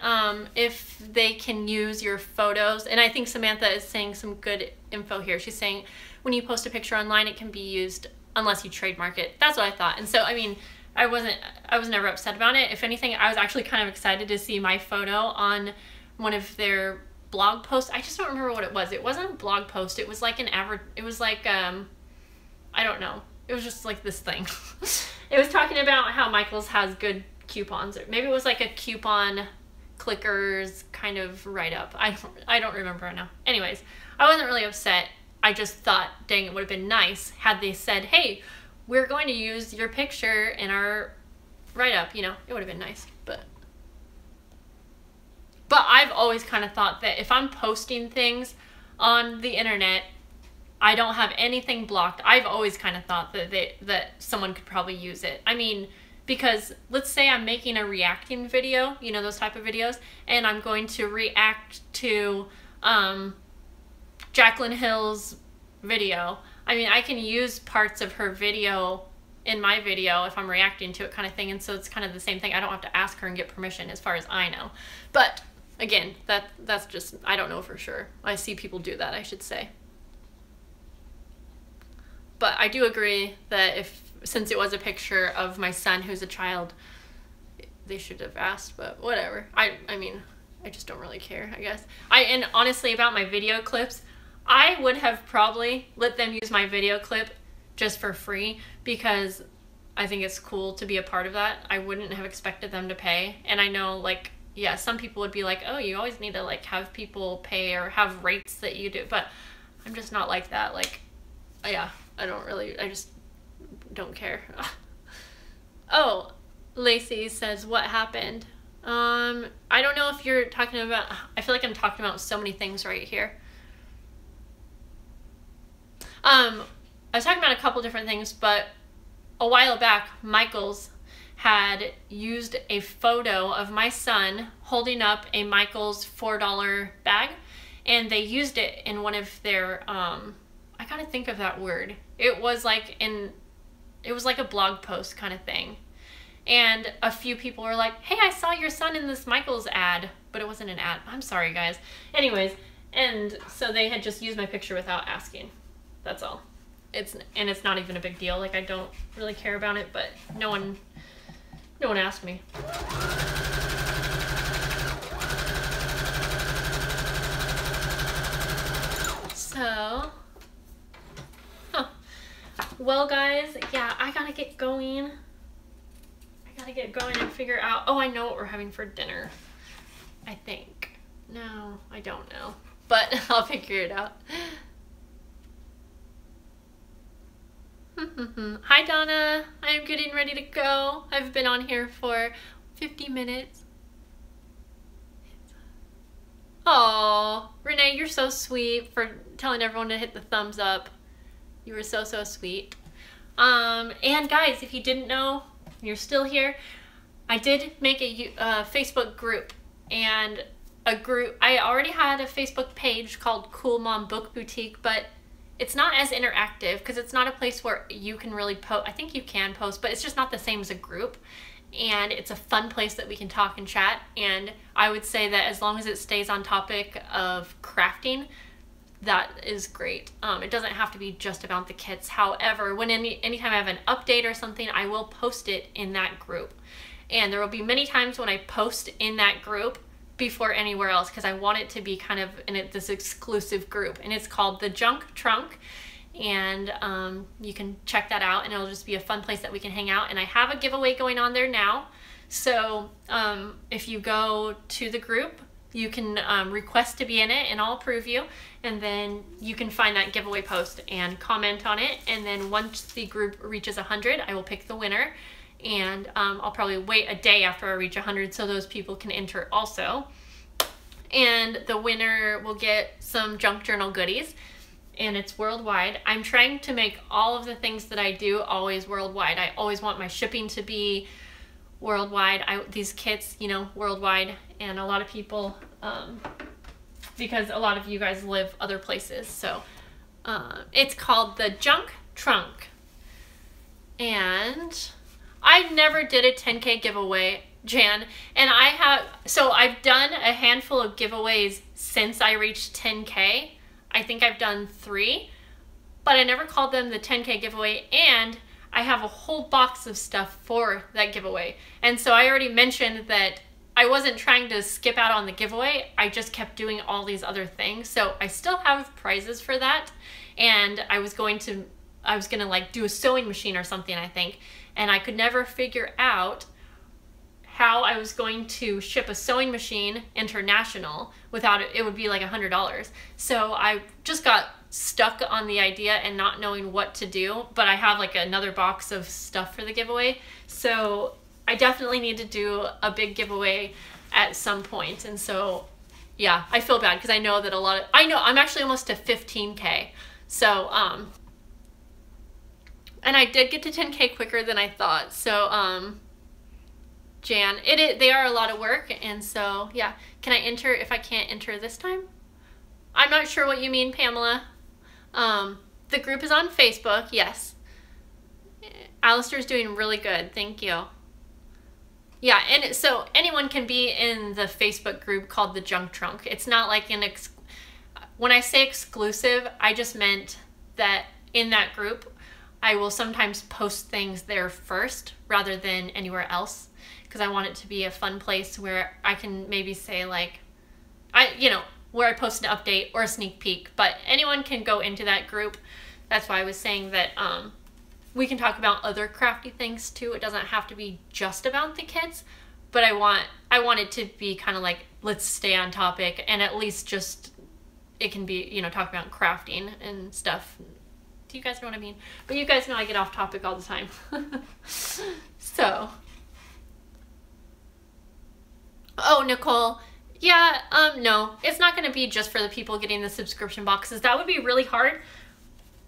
if they can use your photos, and I think Samantha is saying some good info here. She's saying when you post a picture online, it can be used unless you trademark it. That's what I thought. And so, I mean, I was never upset about it. If anything, I was actually kind of excited to see my photo on one of their blog posts. I just don't remember what it was. It wasn't a blog post. It was like it was like, I don't know. It was just like this thing. It was talking about how Michaels has good coupons, or maybe it was like a coupon clickers kind of write-up. I don't remember right now. Anyways, I wasn't really upset. I just thought, dang, it would have been nice had they said, hey, we're going to use your picture in our write-up. You know, it would have been nice. But I've always kind of thought that if I'm posting things on the internet, I don't have anything blocked. I've always kind of thought that someone could probably use it. I mean, because let's say I'm making a reacting video, you know, those type of videos, and I'm going to react to Jaclyn Hill's video. I mean, I can use parts of her video in my video if I'm reacting to it, kind of thing, and so it's kind of the same thing. I don't have to ask her and get permission as far as I know. But again, that's just, I don't know for sure. I see people do that, I should say. But I do agree that since it was a picture of my son who's a child, they should have asked, but whatever. I mean, I just don't really care, I guess. And honestly, about my video clips, I would have probably let them use my video clip just for free, because I think it's cool to be a part of that. I wouldn't have expected them to pay. And I know, like, yeah, some people would be like, oh, you always need to like have people pay or have rates that you do, but I'm just not like that. Like, yeah, I just don't care. Oh, Lacey says, what happened? I don't know if you're talking about, I feel like I'm talking about so many things right here. I was talking about a couple different things, but a while back, Michaels had used a photo of my son holding up a Michaels $4 bag, and they used it in one of their, I gotta think of that word. It was like it was like a blog post kind of thing. And a few people were like, hey, I saw your son in this Michael's ad, but it wasn't an ad. I'm sorry, guys. Anyways, and so they had just used my picture without asking. That's all. It's not even a big deal. Like, I don't really care about it, but no one asked me. So, well, guys, yeah, I gotta get going. And figure out, oh, I know what we're having for dinner. I think. No, I don't know. But I'll figure it out. Hi, Donna. I'm getting ready to go. I've been on here for 50 minutes. Oh, Renee, you're so sweet for telling everyone to hit the thumbs up. You were so, so sweet. And guys, if you didn't know, you're still here, I did make a Facebook group, and I already had a Facebook page called Cool Mom Book Boutique, but it's not as interactive because it's not a place where you can really post. I think you can post, but it's just not the same as a group, and it's a fun place that we can talk and chat. And I would say that as long as it stays on topic of crafting, that is great. It doesn't have to be just about the kits. However, when anytime I have an update or something, I will post it in that group. And there will be many times when I post in that group before anywhere else, because I want it to be kind of in this exclusive group. And it's called The Junk Trunk. And you can check that out, and it'll just be a fun place that we can hang out. And I have a giveaway going on there now. So if you go to the group, you can request to be in it, and I'll approve you. And then you can find that giveaway post and comment on it. And then once the group reaches 100, I will pick the winner. And I'll probably wait a day after I reach 100 so those people can enter also. And the winner will get some junk journal goodies. And it's worldwide. I'm trying to make all of the things that I do always worldwide. I always want my shipping to be worldwide. These kits, you know, worldwide. And a lot of people, because a lot of you guys live other places. So it's called The Junk Trunk. And I never did a 10K giveaway, Jan. And I've done a handful of giveaways since I reached 10K. I think I've done 3, but I never called them the 10K giveaway, and I have a whole box of stuff for that giveaway. And so I already mentioned that I wasn't trying to skip out on the giveaway. I just kept doing all these other things. So I still have prizes for that. And I was gonna like do a sewing machine or something, I think. And I could never figure out how I was going to ship a sewing machine international without it would be like $100. So I just got stuck on the idea and not knowing what to do, but I have like another box of stuff for the giveaway. So I definitely need to do a big giveaway at some point. And so, yeah, I feel bad because I know that I'm actually almost to 15K. So, and I did get to 10K quicker than I thought. So, Jan, they are a lot of work, and so yeah. Can I enter if I can't enter this time? I'm not sure what you mean, Pamela. The group is on Facebook, yes. Alistair's doing really good, thank you. Yeah, and so anyone can be in the Facebook group called The Junk Trunk. It's not like when I say exclusive, I just meant that in that group, I will sometimes post things there first rather than anywhere else. Because I want it to be a fun place where I can maybe say like, where I post an update or a sneak peek, but anyone can go into that group. That's why I was saying that we can talk about other crafty things too. It doesn't have to be just about the kits, but I want it to be kind of like, let's stay on topic, and at least just, it can be, talk about crafting and stuff. Do you guys know what I mean? But you guys know I get off topic all the time. So. Oh, Nicole. Yeah, no, it's not going to be just for the people getting the subscription boxes. That would be really hard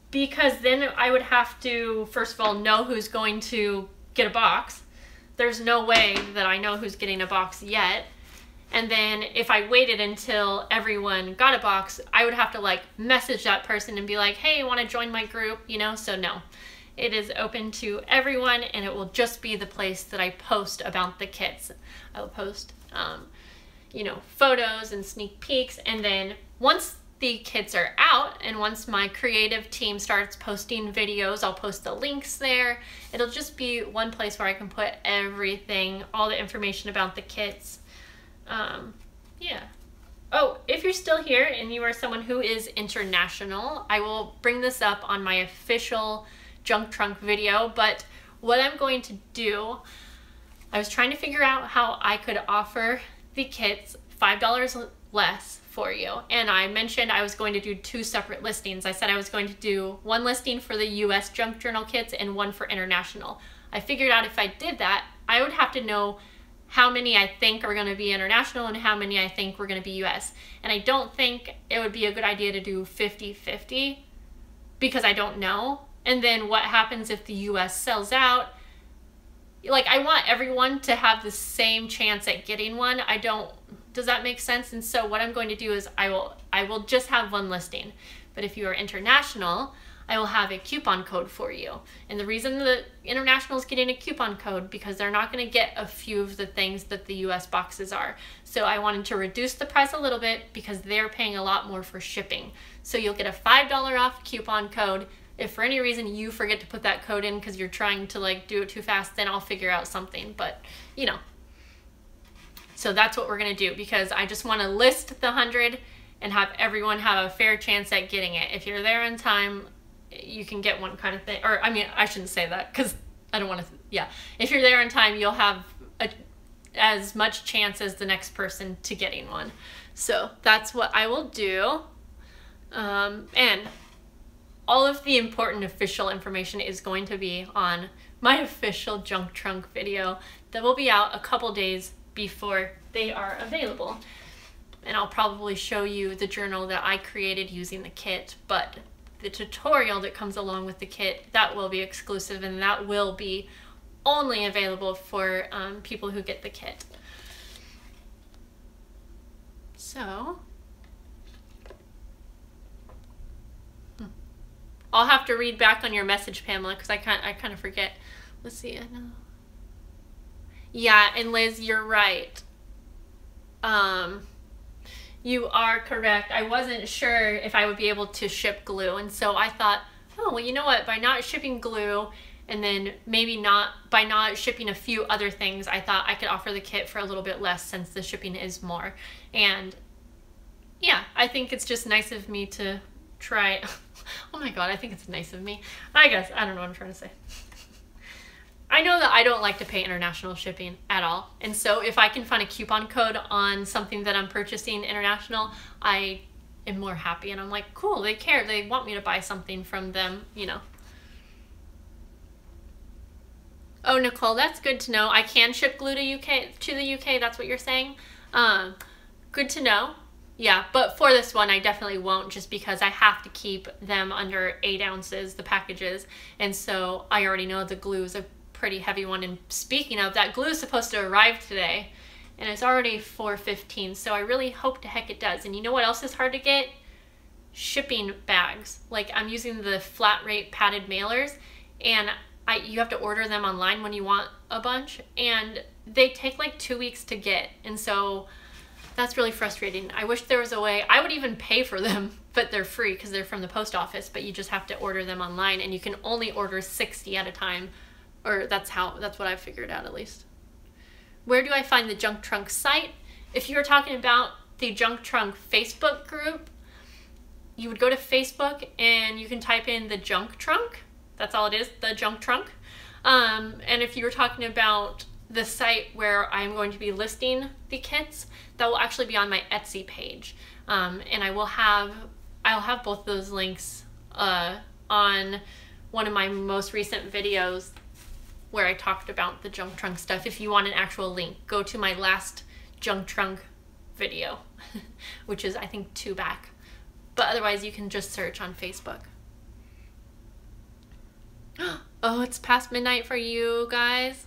because then I would have to, first of all, know who's going to get a box. There's no way that I know who's getting a box yet. And then if I waited until everyone got a box, I would have to like message that person and be like, hey, want to join my group? So no. It is open to everyone, and it will just be the place that I post about the kits. I will post, you know, photos and sneak peeks, and then once the kits are out and once my creative team starts posting videos, I'll post the links there. It'll just be one place where I can put everything, all the information about the kits. Yeah. Oh, if you're still here and you are someone who is international, I will bring this up on my official junk trunk video, but what I'm going to do, I was trying to figure out how I could offer the kits $5 less for you, and I mentioned I was going to do 2 separate listings. I said I was going to do one listing for the US junk journal kits and one for international. I figured out if I did that, I would have to know how many I think are going to be international and how many I think were going to be US. And I don't think it would be a good idea to do 50-50 because I don't know. And then what happens if the US sells out? Like, I want everyone to have the same chance at getting one. Does that make sense? And so what I'm going to do is I will just have one listing. But if you are international, I will have a coupon code for you. And the reason the international is getting a coupon code because they're not going to get a few of the things that the US boxes are. So I wanted to reduce the price a little bit because they're paying a lot more for shipping. So you'll get a $5 off coupon code. If for any reason you forget to put that code in because you're trying to like do it too fast, then I'll figure out something. But you know, so that's what we're gonna do because I just want to list the 100 and have everyone have a fair chance at getting it. If you're there in time, you can get one, kind of thing. Or I mean, I shouldn't say that because I don't want to. Yeah, if you're there in time, you'll have as much chance as the next person to getting one. So that's what I will do. And all of the important official information is going to be on my official junk trunk video that will be out a couple days before they are available. And I'll probably show you the journal that I created using the kit, but the tutorial that comes along with the kit, that will be exclusive and that will be only available for people who get the kit. So I'll have to read back on your message, Pamela, because I kind of forget. Let's see. I know. Yeah, and Liz, you're right. You are correct. I wasn't sure if I would be able to ship glue, and so I thought, oh, well, you know what? By not shipping glue, and then maybe by not shipping a few other things, I thought I could offer the kit for a little bit less since the shipping is more. And yeah, I think it's just nice of me to try. Oh my god, I think it's nice of me. I guess, I don't know what I'm trying to say. I know that I don't like to pay international shipping at all. And so if I can find a coupon code on something that I'm purchasing international, I am more happy. And I'm like, cool, they care. They want me to buy something from them, you know. Oh, Nicole, that's good to know. I can ship glue to the UK. That's what you're saying. Good to know. Yeah, but for this one, I definitely won't just because I have to keep them under 8 ounces, the packages. And so I already know the glue is a pretty heavy one. And speaking of, that glue is supposed to arrive today and it's already 4:15. So I really hope to heck it does. And you know what else is hard to get? Shipping bags. Like I'm using the flat rate padded mailers and you have to order them online when you want a bunch and they take like 2 weeks to get. And so that's really frustrating. I wish there was a way. I would even pay for them, but they're free because they're from the post office, but you just have to order them online and you can only order 60 at a time. Or that's what I've figured out at least. Where do I find the Junk Trunk site? If you're talking about the Junk Trunk Facebook group, you would go to Facebook and you can type in the Junk Trunk. That's all it is, the Junk Trunk. And if you were talking about the site where I'm going to be listing the kits, that will actually be on my Etsy page. And I'll have both those links on one of my most recent videos where I talked about the junk trunk stuff. If you want an actual link, go to my last junk trunk video, which is I think 2 back. But otherwise you can just search on Facebook. Oh, it's past midnight for you guys.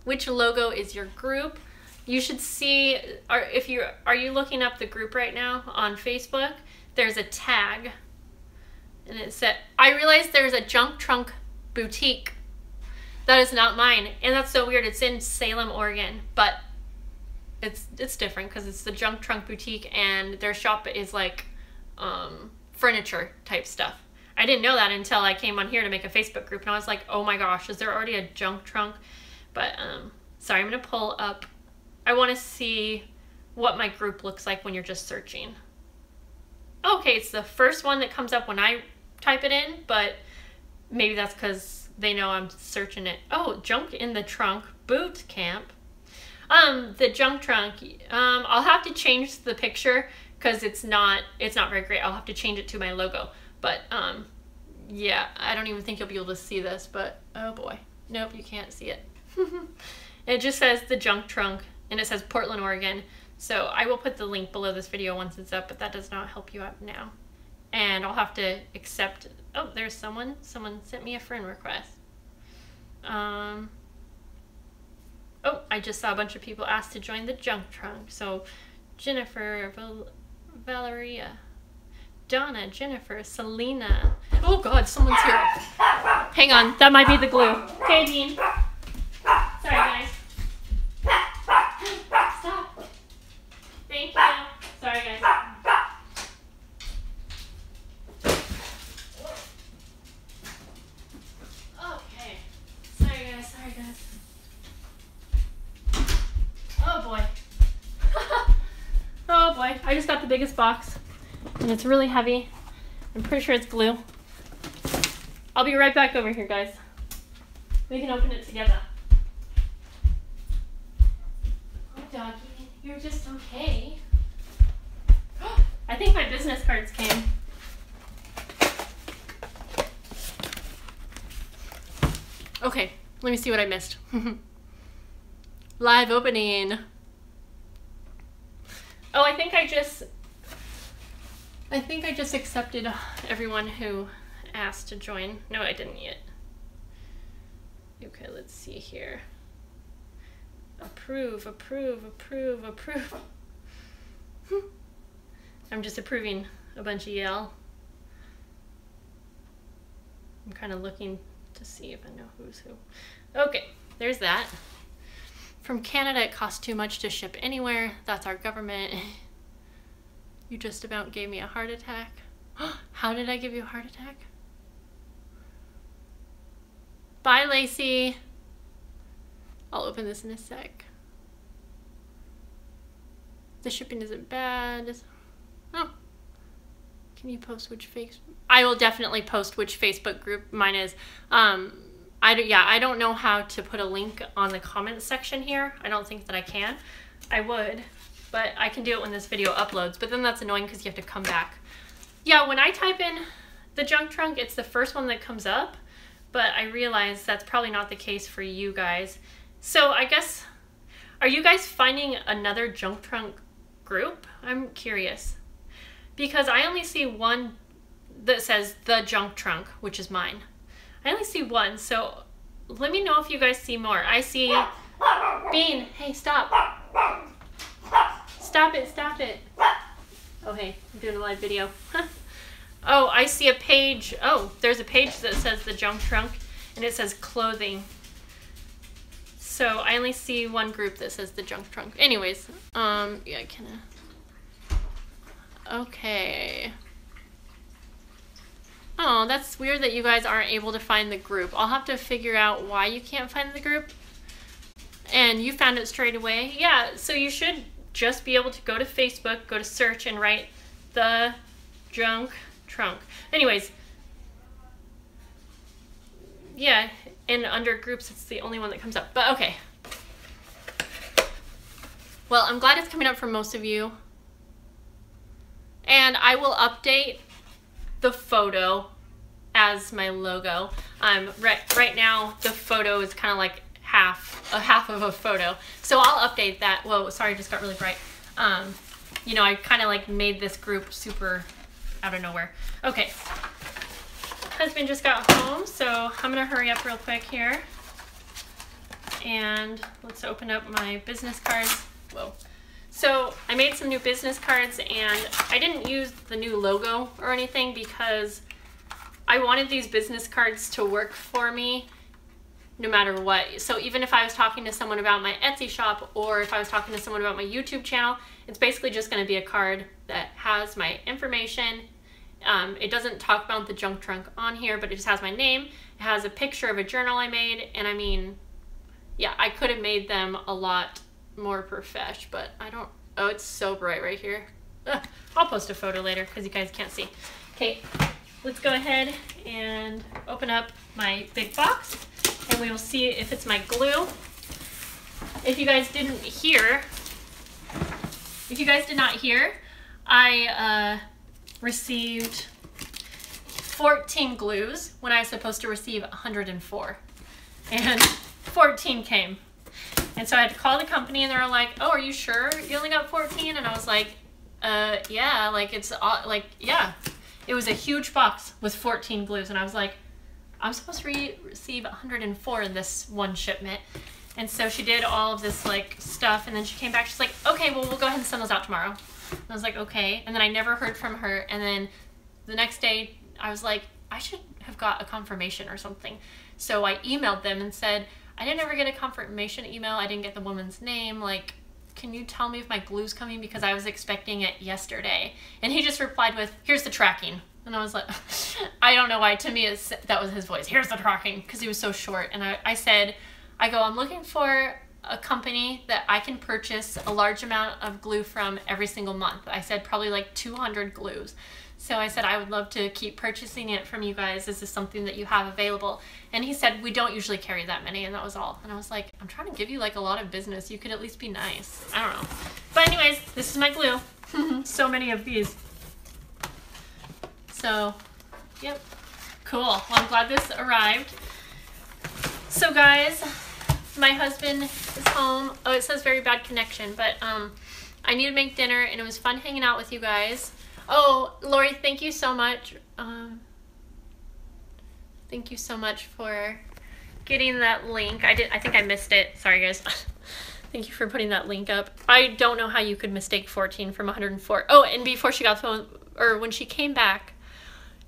Which logo is your group? You should see, are you looking up the group right now on Facebook? There's a tag And it said, I realized there's a junk trunk boutique. That is not mine. And that's so weird. It's in Salem, Oregon, but it's different because it's the Junk Trunk Boutique and their shop is like furniture type stuff. I didn't know that until I came on here to make a Facebook group and I was like, oh my gosh, is there already a junk trunk? But sorry, I'm going to pull up. I want to see what my group looks like when you're just searching. Okay, it's the first one that comes up when I type it in, but maybe that's because they know I'm searching it. Oh, junk in the trunk boot camp. The junk trunk, I'll have to change the picture because it's not very great. I'll have to change it to my logo. But, yeah, I don't even think you'll be able to see this, but, oh boy. Nope, you can't see it. It just says the junk trunk, and it says Portland, Oregon. So I will put the link below this video once it's up, but that does not help you out now. And I'll have to accept, oh, there's someone sent me a friend request. Oh, I just saw a bunch of people ask to join the junk trunk. So Jennifer, Valeria, Donna, Jennifer, Selena. Oh God, someone's here. Hang on, that might be the glue. Okay, Dean. Sorry, guys. Stop. Thank you. Sorry, guys. Okay. Sorry, guys. Oh boy. Oh boy. I just got the biggest box and it's really heavy. I'm pretty sure it's glue. I'll be right back over here, guys. We can open it together. Oh, doggy, you're just okay. I think my business cards came. Okay, let me see what I missed. Live opening. Oh, I think I just accepted everyone who asked to join. No, I didn't yet. Okay, let's see here. Approve. I'm just approving a bunch of y'all. I'm kind of looking to see if I know who's who. Okay, there's that. From Canada, it costs too much to ship anywhere. That's our government. You just about gave me a heart attack. How did I give you a heart attack? Bye, Lacey. I'll open this in a sec. The shipping isn't bad. Oh. Can you post which Facebook? I will definitely post which Facebook group mine is. I don't know how to put a link on the comments section here. I don't think that I can. I would, but I can do it when this video uploads, but then that's annoying because you have to come back. Yeah, when I type in the junk trunk, it's the first one that comes up, but I realize that's probably not the case for you guys. So I guess, are you guys finding another junk trunk group? I'm curious. Because I only see one that says the junk trunk, which is mine. I only see one, so let me know if you guys see more. I see Bean. Hey, stop. Stop it. Oh, hey, I'm doing a live video. Oh, I see a page. Oh, there's a page that says the junk trunk, and it says clothing. So I only see one group that says the junk trunk. Anyways, yeah, kind of. Okay. Oh, that's weird that you guys aren't able to find the group. I'll have to figure out why you can't find the group. And you found it straight away. Yeah, so you should just be able to go to Facebook, go to search, and write the junk trunk. Anyways, yeah, and under groups, it's the only one that comes up. But okay. Well, I'm glad it's coming up for most of you. And I will update the photo as my logo. Right now the photo is kind of like half of a photo, so I'll update that. Whoa, sorry, it just got really bright. You know, I kind of like made this group super out of nowhere. Okay, husband just got home, so I'm gonna hurry up real quick here and let's open up my business cards. Whoa. So I made some new business cards and I didn't use the new logo or anything because I wanted these business cards to work for me no matter what. So even if I was talking to someone about my Etsy shop, or if I was talking to someone about my YouTube channel, it's basically just going to be a card that has my information. It doesn't talk about the junk trunk on here, but it just has my name. It has a picture of a journal I made, and I mean, yeah, I could have made them a lot more profesh, but I don't. Oh, it's so bright right here. Ugh. I'll post a photo later because you guys can't see. Okay, let's go ahead and open up my big box, and we will see if it's my glue. If you guys didn't hear, I received 14 glues when I was supposed to receive 104, and 14 came. And so I had to call the company, and they were like, "Oh, are you sure you only got 14?" And I was like, yeah, like it's like, yeah. It was a huge box with 14 glues, and I was like, I'm supposed to receive 104 in this one shipment. And so she did all of this like stuff, and then she came back. She's like, "Okay, well, we'll go ahead and send those out tomorrow." And I was like, "Okay." And then I never heard from her. And then the next day, I was like, I should have got a confirmation or something. So I emailed them and said, "I didn't ever get a confirmation email. I didn't get the woman's name. Like, can you tell me if my glue's coming? Because I was expecting it yesterday." And he just replied with, "Here's the tracking." And I was like, I don't know why. To me, that was his voice. "Here's the tracking," because he was so short. And I said, I'm looking for a company that I can purchase a large amount of glue from every single month. I said probably like 200 glues. So I said, I would love to keep purchasing it from you guys. Is this something that you have available? And he said, "We don't usually carry that many," and that was all. And I was like, I'm trying to give you like a lot of business. You could at least be nice. I don't know. But anyways, this is my glue. So many of these. So, yep. Cool. Well, I'm glad this arrived. So guys, my husband is home. Oh, it says very bad connection, but I need to make dinner, and it was fun hanging out with you guys. Oh, Lori, thank you so much. Thank you so much for getting that link. I think I missed it. Sorry, guys. Thank you for putting that link up. I don't know how you could mistake 14 from 104. Oh, and before she got the phone, or when she came back,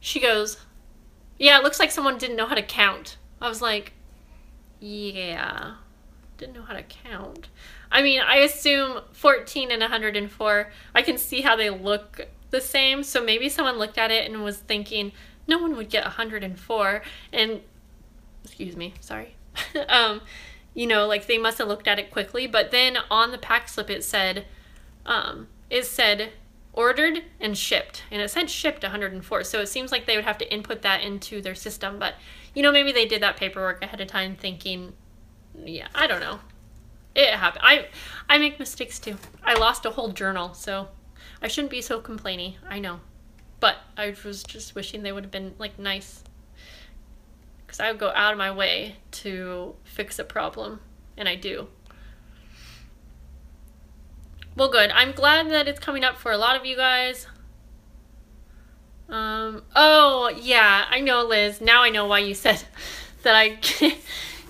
she goes, "Yeah, it looks like someone didn't know how to count." I was like, yeah, didn't know how to count. I mean, I assume 14 and 104, I can see how they look the same. So maybe someone looked at it and was thinking, no one would get 104. And, excuse me, sorry. You know, like they must have looked at it quickly. But then on the pack slip, it said ordered and shipped. And it said shipped 104. So it seems like they would have to input that into their system. But, you know, maybe they did that paperwork ahead of time thinking, yeah, I don't know. It happened. I make mistakes too. I lost a whole journal, so I shouldn't be so complainy. I know. But I was just wishing they would have been, like, nice. Because I would go out of my way to fix a problem. And I do. Well, good. I'm glad that it's coming up for a lot of you guys. Oh, yeah. I know, Liz. Now I know why you said that I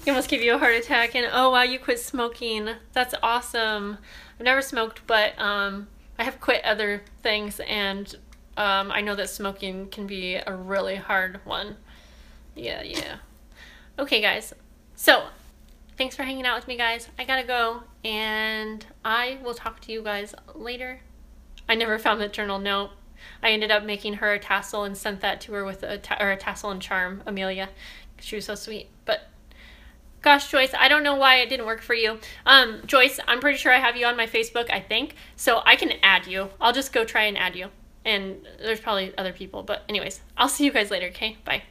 almost give you a heart attack. And, oh, wow, you quit smoking. That's awesome. I've never smoked, but I have quit other things. And I know that smoking can be a really hard one. Yeah. Okay, guys. So, thanks for hanging out with me, guys. I gotta go, and I will talk to you guys later. I never found the journal. No. I ended up making her a tassel and sent that to her with a tassel and charm, Amelia. She was so sweet. But, gosh, Joyce, I don't know why it didn't work for you. Joyce, I'm pretty sure I have you on my Facebook, I think. So I can add you. I'll just go try and add you. And there's probably other people. But anyways, I'll see you guys later, okay? Bye.